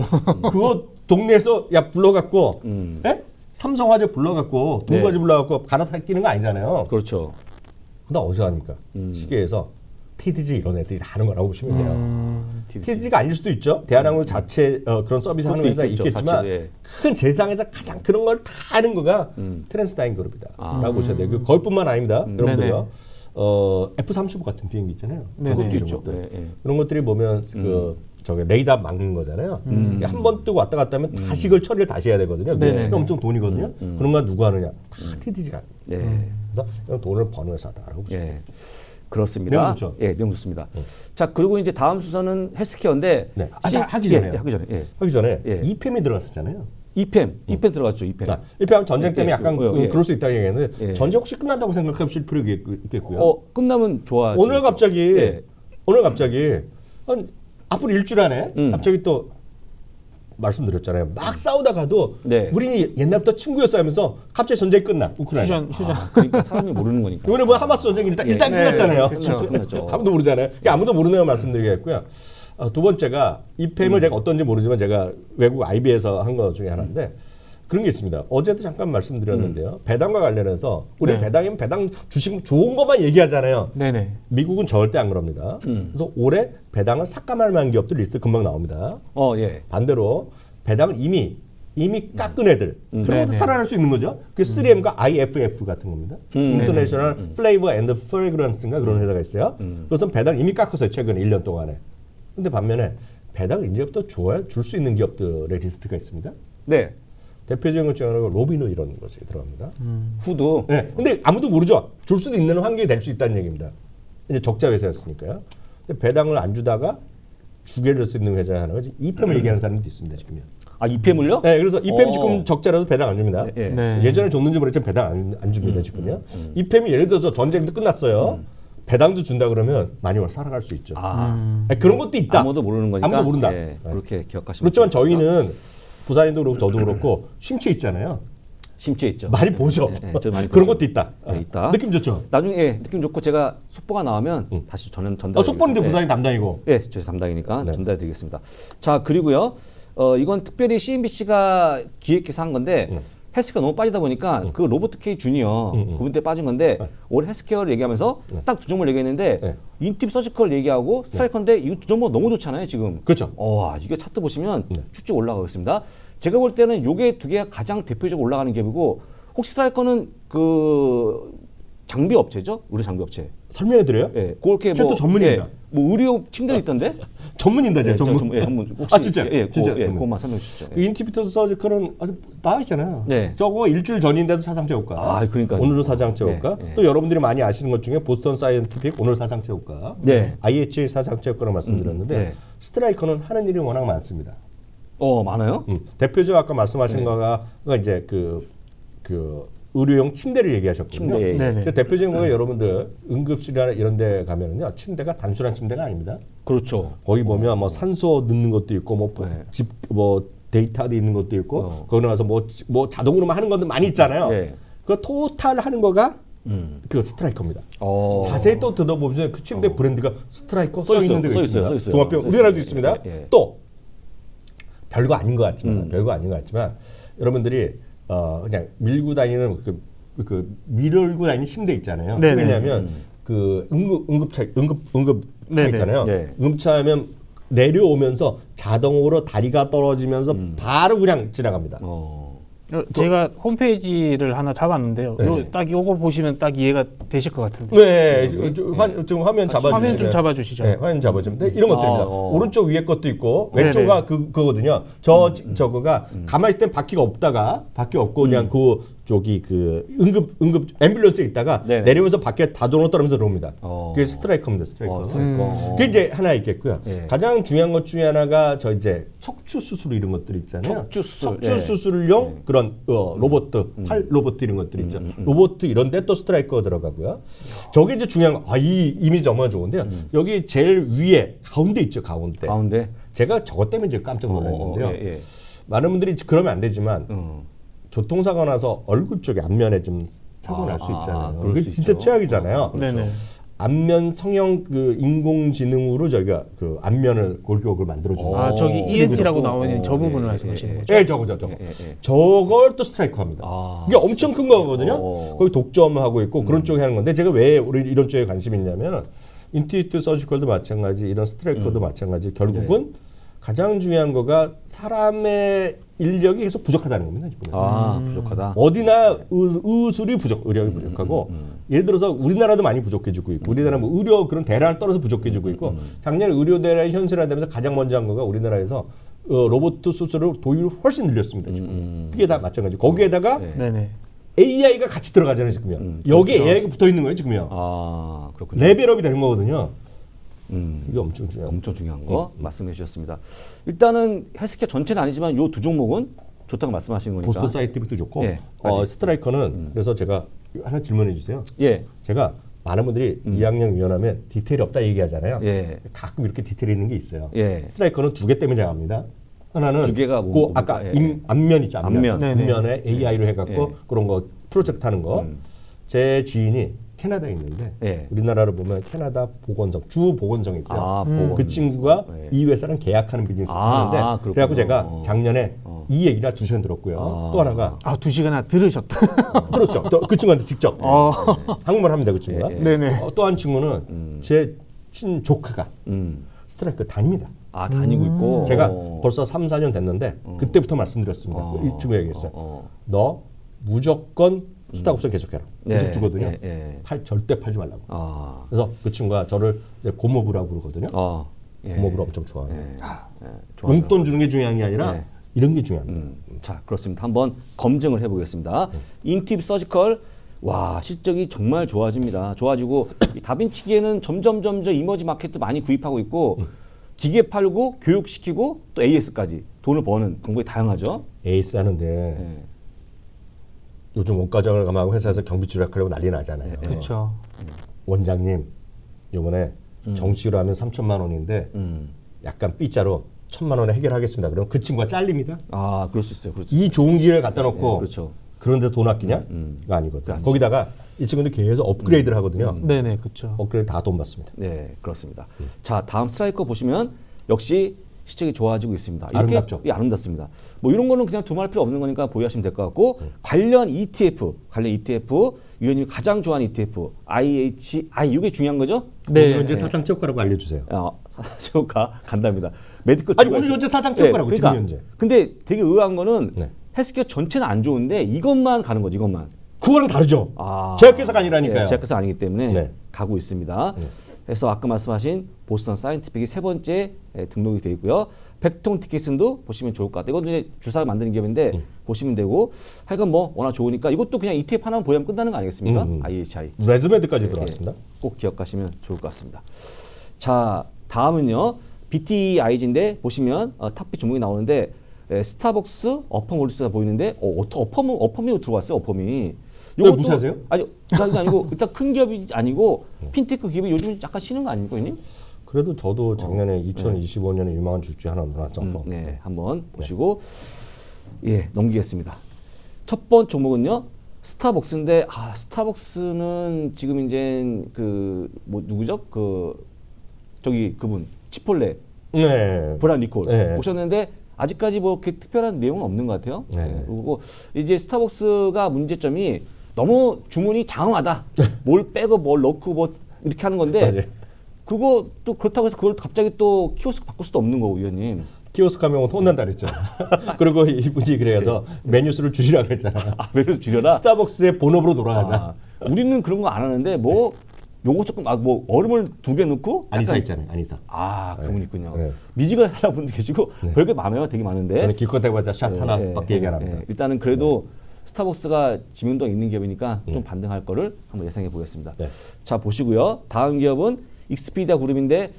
그거 동네에서 야 불러갖고 예? 삼성화재 불러갖고 돈 네. 가지 불러갖고 갈아타 끼는 거 아니잖아요. 그렇죠. 근데 어디서 합니까? 시계에서 TDG 이런 애들이 다 하는 거라고 보시면 돼요. TDG가 아닐 수도 있죠. 대한항공 자체 그런 서비스 하는 회사가 있겠지만 예. 큰 세상에서 가장 그런 걸 다 하는 거가 트랜스다인 그룹이다. 라고 보셔야 돼요. 그것뿐만 아닙니다. 여러분들요. F-35 같은 비행기 있잖아요. 네네. 그것도 그것도 있죠. 있죠. 예, 예. 그런 것들이 보면 저기 레이더 막는 거잖아요. 한 번 뜨고 왔다 갔다 하면 다시 그걸 처리를 다시 해야 되거든요. 네네네. 그게 엄청 돈이거든요. 그런 건 누가 하느냐? 다 TDG가 하는 거예요. 예. 그래서 이건 돈을 버는 회사다라고 보시면 돼요. 예. 그렇습니다. 내용 좋죠? 예, 내용 좋습니다. 자, 그리고 이제 다음 순서는 헬스케어인데 네. 하기 전에요. 하기 전에. 예. 하기 전에 예. EPM이 들어갔었잖아요. EPAM 들어갔죠. EPAM. EPM 전쟁 때문에 예, 약간 예. 그럴 수 있다고 얘기했는데 예. 전쟁 혹시 끝난다고 생각하실 필요가 있겠고요. 끝나면 좋아지. 오늘 갑자기 예. 한 앞으로 일주일 안에 갑자기 또 말씀드렸잖아요. 막 싸우다가도 네. 우리는 옛날부터 친구였어 하면서 갑자기 전쟁이 끝나. 우크라이나. 휴전. 그러니까 사람이 모르는 거니까. 이번에 뭐 하마스 전쟁이 일단 네, 끝났잖아요. 끝났죠. 아무도 모르잖아요. 아무도 모르는 걸 말씀드리겠고요. 두 번째가 EPM을 제가 어떤지 모르지만 제가 외국 IB에서 한 거 중에 하나인데 그런 게 있습니다. 어제도 잠깐 말씀드렸는데요. 배당과 관련해서 우리 네. 배당이면 배당 주식 좋은 것만 얘기하잖아요. 네네. 미국은 절대 안 그럽니다. 그래서 올해 배당을 삭감할 만한 기업들 리스트 금방 나옵니다. 예. 반대로 배당을 이미 깎은 애들 그런 것도 네네. 살아날 수 있는 거죠. 그게 3M과 IFF 같은 겁니다. 인터내셔널 플레이버 앤드 프레그런스인가 그런 회사가 있어요. 그것은 배당을 이미 깎았어요. 최근 1년 동안에. 근데 반면에 배당을 이제부터 줄 수 있는 기업들의 리스트가 있습니다. 네. 대표적인 것 중에 하나가 로비노 이런 것이 들어갑니다. 후드. 네. 근데 아무도 모르죠. 줄 수도 있는 환경이 될 수 있다는 얘기입니다. 이제 적자 회사였으니까요. 근데 배당을 안 주다가 주게 될 수 있는 회사 하나가 EPM을 얘기하는 사람도 있습니다. 지금요. EPAM을요? 네, 그래서 EPM 지금 적자라서 배당 안 줍니다. 예. 네. 예전에 줬는지 모르겠지만 배당 안 줍니다. 지금요. EPM이 예를 들어서 전쟁도 끝났어요. 배당도 준다 그러면 많이 살아갈 수 있죠. 네, 그런 것도 있다. 아무도 모르는 거니까. 아무도 모른다. 예, 네. 그렇게 기억하시면 그렇지만 됩니다. 저희는 부산인도 그렇고 저도 그렇고 심취 있잖아요. 심취해 있죠. 많이 보죠. 저 많이 그런 보죠. 것도 있다. 네, 있다. 느낌 좋죠. 나중에 느낌 좋고 제가 속보가 나오면 다시 전달. 속보인데 부산이 담당이고. 예, 저 담당이니까 네. 전달드리겠습니다. 자, 그리고요. 이건 특별히 CNBC가 기획해서 한 건데 헬스케어 너무 빠지다 보니까 그 로버트 K 주니어 그분 때 빠진 건데 올 헬스케어를 얘기하면서 딱 두 종목을 얘기했는데 네. 인팁 서지컬 얘기하고 스트라이커인데 이 두 종목 너무 좋잖아요, 지금. 그렇죠. 이게 차트 보시면 쭉쭉 올라가고 있습니다. 제가 볼 때는 요게 두 개가 가장 대표적으로 올라가는 기업이고 혹시 스트라이커는 그 장비 업체죠? 의료 장비 업체. 설명해 드려요? 예, 그렇게 또 전문입니다. 예, 뭐 의료 침대 있던데? 전문입니다, 제가 예, 전문. 전문. 혹시 진짜? 예, 진짜. 그것만 설명해 주시죠. 그 인티비터스 서지컬은 아주 나와 있잖아요. 네. 저거 일주일 전인데도 사상 최고가. 그러니까요. 오늘은 사상 최고가. 네, 네. 또 여러분들이 많이 아시는 것 중에 보스턴 사이언티픽 오늘 사상 최고가. 네. IHA 사상 최고라고 말씀드렸는데 네. 스트라이커는 하는 일이 워낙 많습니다. 많아요? 대표적 아까 말씀하신 거가 이제 그 의료용 침대를 얘기하셨거든요. 침대, 예, 예. 네네. 근데 대표적인 거가 여러분들 응급실이나 이런 데 가면은요. 침대가 단순한 침대가 아닙니다. 그렇죠. 거기 보면 뭐 산소 넣는 것도 있고 뭐 네. 집 뭐 데이터도 있는 것도 있고 거기 나와서 뭐 자동으로만 하는 것도 많이 있잖아요. 네. 그 토탈 하는 거가 그 스트라이커입니다. 자세히 또 들어보면 그 침대 브랜드가 스트라이커 써 있는 데가 써 있습니다. 있어요. 종합병 써 우리나라도 있어요. 있습니다. 예, 예. 또 별거 아닌 것 같지만 여러분들이 그냥 밀고 다니는 그 밀고 다니는 침대 있잖아요. 네네. 왜냐하면 그 응급차 네네. 있잖아요. 네. 응급차하면 내려오면서 자동으로 다리가 떨어지면서 바로 그냥 지나갑니다. 제가 홈페이지를 하나 잡았는데요. 네. 딱 요거 보시면 딱 이해가 되실 것 같은데. 네, 지금 화면 잡아주시면. 화면 좀 잡아주시죠. 네, 화면 잡아주면 돼. 이런 것들입니다. 오른쪽 위에 것도 있고 네네. 왼쪽가 그거거든요. 저거가 가만히 있을 땐 바퀴가 없고 그냥 저기 응급 앰뷸런스에 있다가 네네. 내리면서 밖에 자동으로 떨어지면서 들어옵니다. 그게 스트라이커입니다. 스트라이커. 스트라이커. 그게 이제 하나 있겠고요. 예. 가장 중요한 것 중에 하나가 저 이제 척추 수술 이런 것들 있잖아요. 척추 척추 수술용 그런 로봇, 팔 로봇 이런 것들 있죠. 로봇 이런데 또 스트라이커가 들어가고요. 저게 이제 중요한 이 이미지 정말 좋은데요. 여기 제일 위에 가운데 있죠. 가운데. 제가 저것 때문에 이제 깜짝 놀랐는데요. 예. 많은 분들이 그러면 안 되지만 교통사고 나서 얼굴 쪽에 앞면에 좀 사고 날 수 있잖아요. 그럴 그게 수 진짜 있죠. 최악이잖아요. 네네. 안면 성형 그 인공지능으로 저희가 그 안면을 골격을 만들어주는. 저기 어. ENT라고 나오는 저 부분을 말씀하시는 거죠? 예, 저거. 저걸 또 스트라이커 합니다. 이게 엄청 큰 거거든요. 거기 독점하고 있고 그런 쪽에 하는 건데 제가 왜 우리 이런 쪽에 관심이 있냐면 인투이트 서지컬도 마찬가지, 이런 스트라이커도 마찬가지. 결국은 가장 중요한 거가 사람의 인력이 계속 부족하다는 겁니다. 지금. 부족하다. 어디나 의술이 의력이 부족하고 예를 들어서 우리나라도 많이 부족해지고 있고 우리나라 뭐 의료 그런 대란을 떨어서 부족해지고 있고 작년에 의료 대란이 현실화되면서 가장 먼저 한 거가 우리나라에서 로봇 수술을 도입을 훨씬 늘렸습니다. 지금. 그게 다 마찬가지. 거기에다가 네네. AI가 같이 들어가잖아요. 지금요. 여기에 그렇죠. AI가 붙어 있는 거예요. 지금요. 그렇군요. 레벨업이 되는 거거든요. 이게 엄청 중요해요. 엄청 중요한 거 말씀해 주셨습니다. 일단은 헬스케어 전체는 아니지만 요 두 종목은 좋다고 말씀하시는 거니까. 보스턴 사이언티픽도 좋고 예, 스트라이커는 그래서 제가 하나 질문해 주세요. 예. 제가 많은 분들이 2학년 위원하면 디테일이 없다 얘기하잖아요. 예. 가끔 이렇게 디테일이 있는 게 있어요. 예. 스트라이커는 2개 때문에 제가 합니다. 하나는 두 개가 그 뭡니까? 아까 예. 앞면 있죠. 앞면. 네네. 앞면에 AI로 해갖고 예. 그런 거 프로젝트 하는 거. 제 지인이 캐나다에 있는데 예. 우리나라를 보면 캐나다 보건성 주 보건성이 있어요. 보건. 그 친구가 예. 이 회사랑 계약하는 비즈니스 하는데 그렇군요. 그래갖고 제가 작년에 이 얘기를 2시간 들었고요. 또 하나가 2시간이나 들으셨다. 들었죠. 또 그 친구한테 직접 한국말 합니다. 그 친구가. 네네. 또 한 친구는 제 친조카가 스트라이크 다닙니다. 다니고 있고. 제가 벌써 3, 4년 됐는데 그때부터 말씀드렸습니다. 이 친구 얘기했어요. 너 무조건 스타옵션 계속해라. 계속 예, 주거든요. 예, 예. 절대 팔지 말라고. 아. 그래서 그 친구가 저를 이제 고모부라고 그러거든요. 예. 고모부를 엄청 좋아해요. 좋아요. 용돈 주는 게 중요한 게 아니라 예. 이런 게 중요합니다. 자, 그렇습니다. 한번 검증을 해보겠습니다. 인투입 서지컬, 와, 실적이 정말 좋아집니다. 좋아지고 이 다빈치기에는 점점 이머지 마켓도 많이 구입하고 있고 기계 팔고 교육시키고 또 AS까지 돈을 버는 방법이 다양하죠. 에이스 하는데 요즘 원가정을 감하고 회사에서 경비 조작하려고 난리 나잖아요. 그렇죠. 원장님 요번에 정시로 하면 3천만 원인데 약간 삐자로 1,000만 원에 해결하겠습니다. 그럼 그 친구가 잘립니다. 그럴 수 있어요. 그렇죠. 이 좋은 기회를 갖다 놓고 그렇죠. 그런 데서 돈 아끼냐? 그거 아니거든요. 거기다가 이 친구들 계속 업그레이드를 하거든요. 네네, 그렇죠. 업그레이드 다 돈 받습니다. 네, 그렇습니다. 자, 다음 스트라이커 보시면 역시 실적이 좋아지고 있습니다. 아름답죠? 예, 아름답습니다. 뭐 이런 거는 그냥 두말할 필요 없는 거니까 보유하시면 될 것 같고 관련 ETF 위원님이 가장 좋아하는 ETF IHI 이게 중요한 거죠? 오늘 현재 사상 최고가라고 알려주세요. 최고가 간답니다. 메디컬 아니 오늘 현재 사상 최고가라고 지금 현재. 근데 되게 의아한 거는 네. 헬스케어 전체는 안 좋은데 이것만 가는 거죠. 이것만. 그거랑 다르죠. 제약회사가 아니라니까요. 예, 제약회사 아니기 때문에 네. 가고 있습니다. 그래서 아까 말씀하신 보스턴 사이언티픽이 세 번째 등록이 되어 있고요. 백통 티켓슨도 보시면 좋을 것 같아요. 이것도 이제 주사 만드는 기업인데 보시면 되고 하여간 뭐 워낙 좋으니까 이것도 그냥 ETF 하나만 보유하면 끝나는 거 아니겠습니까? IHI. 레즈메드까지 들어왔습니다. 꼭 기억하시면 좋을 것 같습니다. 자, 다음은요. BTIG인데 보시면 탑픽 종목이 나오는데 스타벅스, 어퍼몰리스가 보이는데 어퍼미 들어왔어요. 어퍼미. 왜 무시하세요? 아니, 무시하는 게 아니고 일단 큰 기업이 아니고 핀테크 기업이 요즘 약간 쉬는 거 아닙니까, 형님? 그래도 저도 작년에 2025년에 유망한 주주 중에 하나 나왔죠. 네, 한번 보시고 넘기겠습니다. 첫 번째 종목은요. 스타벅스인데 스타벅스는 지금 이제 누구죠? 그분 치폴레 네. 브란 니콜 네. 오셨는데 아직까지 뭐 이렇게 특별한 내용은 없는 것 같아요. 네. 그리고 이제 스타벅스가 문제점이 너무 주문이 장황하다. 뭘 빼고 뭘 넣고 뭐 이렇게 하는 건데 맞아요. 그거 또 그렇다고 해서 그걸 갑자기 또 키오스크 바꿀 수도 없는 거고, 위원님. 키오스크 하면 혼난다 그랬죠. 그리고 이분이 그래서 메뉴 수를 줄이라고 했잖아요. 메뉴 줄여라. 스타벅스의 본업으로 돌아가자. 우리는 그런 거 안 하는데 뭐 요거 조금 뭐 얼음을 2개 넣고 안이사 있잖아요. 안이사. 그분 있군요. 네. 미지근 하나 분도 계시고 별게 많아요. 되게 많은데. 저는 기껏 해봤자 샷 하나밖에 얘기 안 합니다. 일단은 그래도 스타벅스가 지명도가 있는 기업이니까 좀 반등할 거를 한번 예상해 보겠습니다. 네. 자, 보시고요. 다음 기업은 익스피디아 그룹인데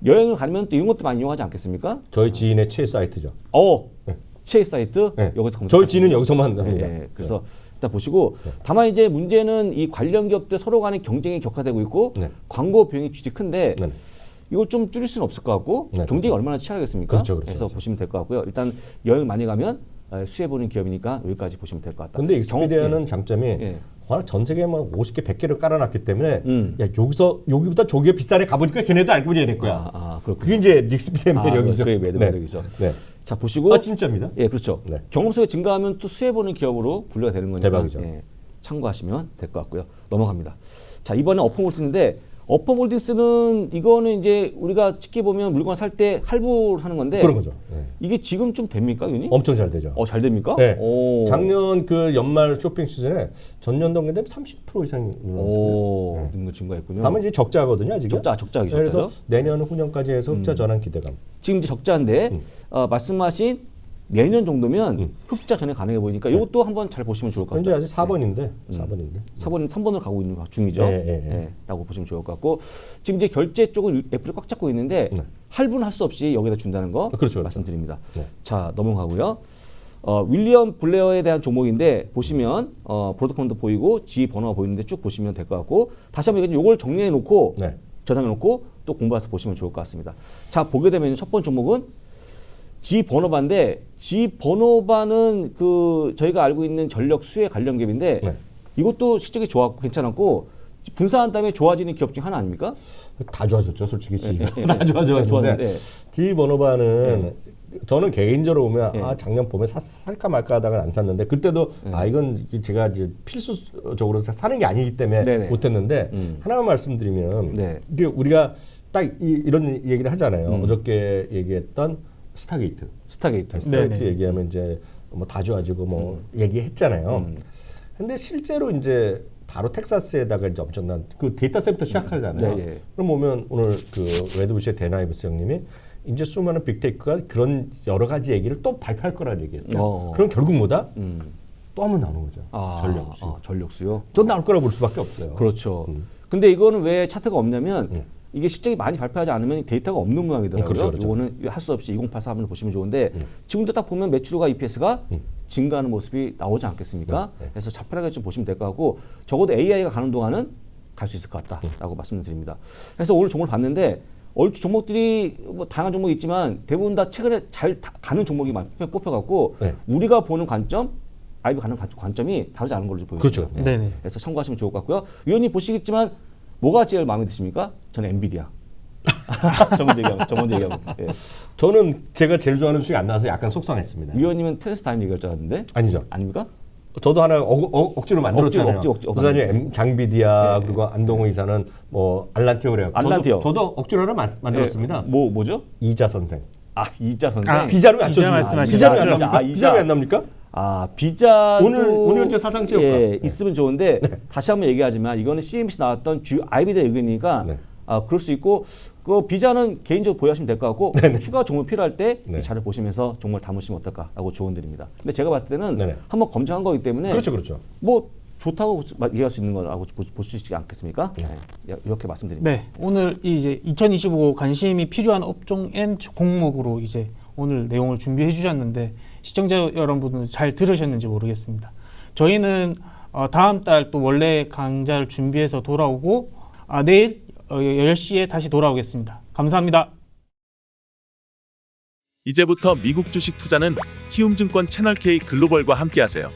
여행을 가면 또 이런 것도 많이 이용하지 않겠습니까? 저희 지인의 최 사이트죠. 최 사이트 네. 여기서 저희 지인은 여기서만 합니다. 그래서 일단 보시고 다만 이제 문제는 이 관련 기업들 서로 간의 경쟁이 격화되고 있고 네. 광고 비용이 주지 큰데 네. 이걸 좀 줄일 수는 없을 것 같고 네, 경쟁이 그렇죠. 얼마나 치열하겠습니까? 그렇죠. 그래서 보시면 될 것 같고요. 일단 여행 많이 가면 수혜보는 기업이니까 여기까지 보시면 될 것 같다. 근데 익스피디아는 예. 장점이 예. 워낙 전 세계에 뭐 50개, 100개를 깔아놨기 때문에 야 여기보다 저기가 비싸네 가보니까 걔네도 알고 보니 얘네 거야. 그렇군요. 그게 이제 닉스피디아의 매력이죠. 그게 매력이죠. 자 보시고 아 진짜입니다. 예, 그렇죠. 네. 경험 속에 증가하면 또 수혜보는 기업으로 분류가 되는 거니까 대박이죠. 예, 참고하시면 될 것 같고요. 넘어갑니다. 자 이번에 어퍼몰딩스인데 어퍼몰딩스는 이거는 이제 우리가 쉽게 보면 물건 살 때 할부를 하는 건데 그런 거죠. 네. 이게 지금 좀 됩니까, 위원님? 엄청 잘 되죠. 잘 됩니까? 네. 오. 작년 그 연말 쇼핑 시즌에 전년 동기 대비 30% 이상 늘어났어요. 이거 증가했군요. 다만 이제 적자거든요, 아직. 적자이죠. 그래서 내년 후년까지 해서 흑자 전환 기대감. 지금 이제 적자인데 말씀하신 내년 정도면 흑자 전환 가능해 보이니까 이것도 한번 잘 보시면 좋을 것 같아요. 현재 아직 4번인데, 4번인데. 3번을 가고 있는 중이죠. 라고 보시면 좋을 것 같고 지금 이제 결제 쪽은 애플이 꽉 잡고 있는데 할부는 할 수 없이 여기다 준다는 거 그렇죠. 말씀드립니다. 네. 자 넘어가고요. 윌리엄 블레어에 대한 종목인데 보시면 프로토콜도 보이고 지휘 번호가 보이는데 쭉 보시면 될 것 같고 다시 한번 이걸 정리해 놓고 네. 저장해 놓고 또 공부해서 보시면 좋을 것 같습니다. 자 보게 되면 첫 번째 종목은 지휘 번호바인데 지휘 번호바는 그 저희가 알고 있는 전력 수혜 관련 기업인데 네. 이것도 실적이 좋았고 괜찮았고 분산한 다음에 좋아지는 기업 중 하나 아닙니까? 다 좋아졌죠, 솔직히. 네, 다 좋아졌는데. 좋았는데. 지휘 번호바는 저는 개인적으로 보면 작년 봄에 살까 말까 하다가 안 샀는데 그때도 이건 제가 이제 필수적으로 사는 게 아니기 때문에 네네. 못했는데 하나만 말씀드리면 네. 이게 우리가 딱 이런 얘기를 하잖아요. 어저께 얘기했던 스타게이트 네네. 얘기하면 이제 뭐 다 좋아지고 뭐 얘기했잖아요. 근데 실제로 이제 바로 텍사스에다가 이제 엄청난 그 데이터 센터 시작하잖아요. 네, 예. 그럼 보면 오늘 그 레드부시의 데나이브스 형님이 이제 수많은 빅테이크가 그런 여러 가지 얘기를 또 발표할 거라는 얘기했어요. 그럼 결국 뭐다? 또 한 번 나오는 거죠. 전력수. 전력수요. 또 나올 거라고 볼 수밖에 없어요. 그렇죠. 근데 이거는 왜 차트가 없냐면 이게 실적이 많이 발표하지 않으면 데이터가 없는 모양이더라고요. 그렇죠, 그렇죠. 이거는 할 수 없이 2084 한번 보시면 좋은데 지금도 딱 보면 매출과 EPS가 증가하는 모습이 나오지 않겠습니까? 그래서 자편하게 좀 보시면 될 것 같고 적어도 AI가 가는 동안은 갈 수 있을 것 같다라고 말씀드립니다. 그래서 오늘 종목을 봤는데 얼추 종목들이 뭐 다양한 종목이 있지만 대부분 다 최근에 잘 가는 종목이 뽑혀갖고 우리가 보는 관점, 아이비 가는 관점이 다르지 않은 걸로 보여요. 그렇죠. 네네. 그래서 참고하시면 좋을 것 같고요. 위원님 보시겠지만 뭐가 제일 마음에 드십니까? 저는 엔비디아. 저 먼저 얘기하면. 예. 저는 제가 제일 좋아하는 수익이 안 나와서 약간 속상했습니다. 위원님은 트랜스타임 얘기할 줄 알았는데 아니죠. 아닙니까? 저도 하나 억지로 만들었잖아요. 억지. 부사님 장비디아 그리고 안동호 이사는 뭐 알란티오래요. 알란티오. 저도 억지로 하나 만들었습니다. 뭐죠? 이자 선생. 이자 선생. 비자로 안 비자 써주나? 말씀하시죠. 비자로 안 이자. 납니까? 비자로 안 납니까? 비자도 오늘 현재 사상체육관. 있으면 좋은데 다시 한번 얘기하지만 이거는 CNBC 나왔던 주요 아이비의 의견이니까 그럴 수 있고 그 비자는 개인적으로 보유하시면 될 것 같고 추가 종목 필요할 때 이 자료 보시면서 종목을 담으시면 어떨까라고 조언드립니다. 근데 제가 봤을 때는 한번 검증한 거기 때문에 그렇죠. 뭐 좋다고 얘기할 수 있는 거라고 볼 수 있지 않겠습니까? 이렇게 말씀드립니다. 네, 오늘 이제 2025 관심이 필요한 업종 N 종목으로 이제 오늘 내용을 준비해 주셨는데 시청자 여러분들은 잘 들으셨는지 모르겠습니다. 저희는 다음 달 또 원래 강좌를 준비해서 돌아오고 내일 10시에 다시 돌아오겠습니다. 감사합니다. 이제부터 미국 주식 투자는 키움증권 채널K 글로벌과 함께하세요.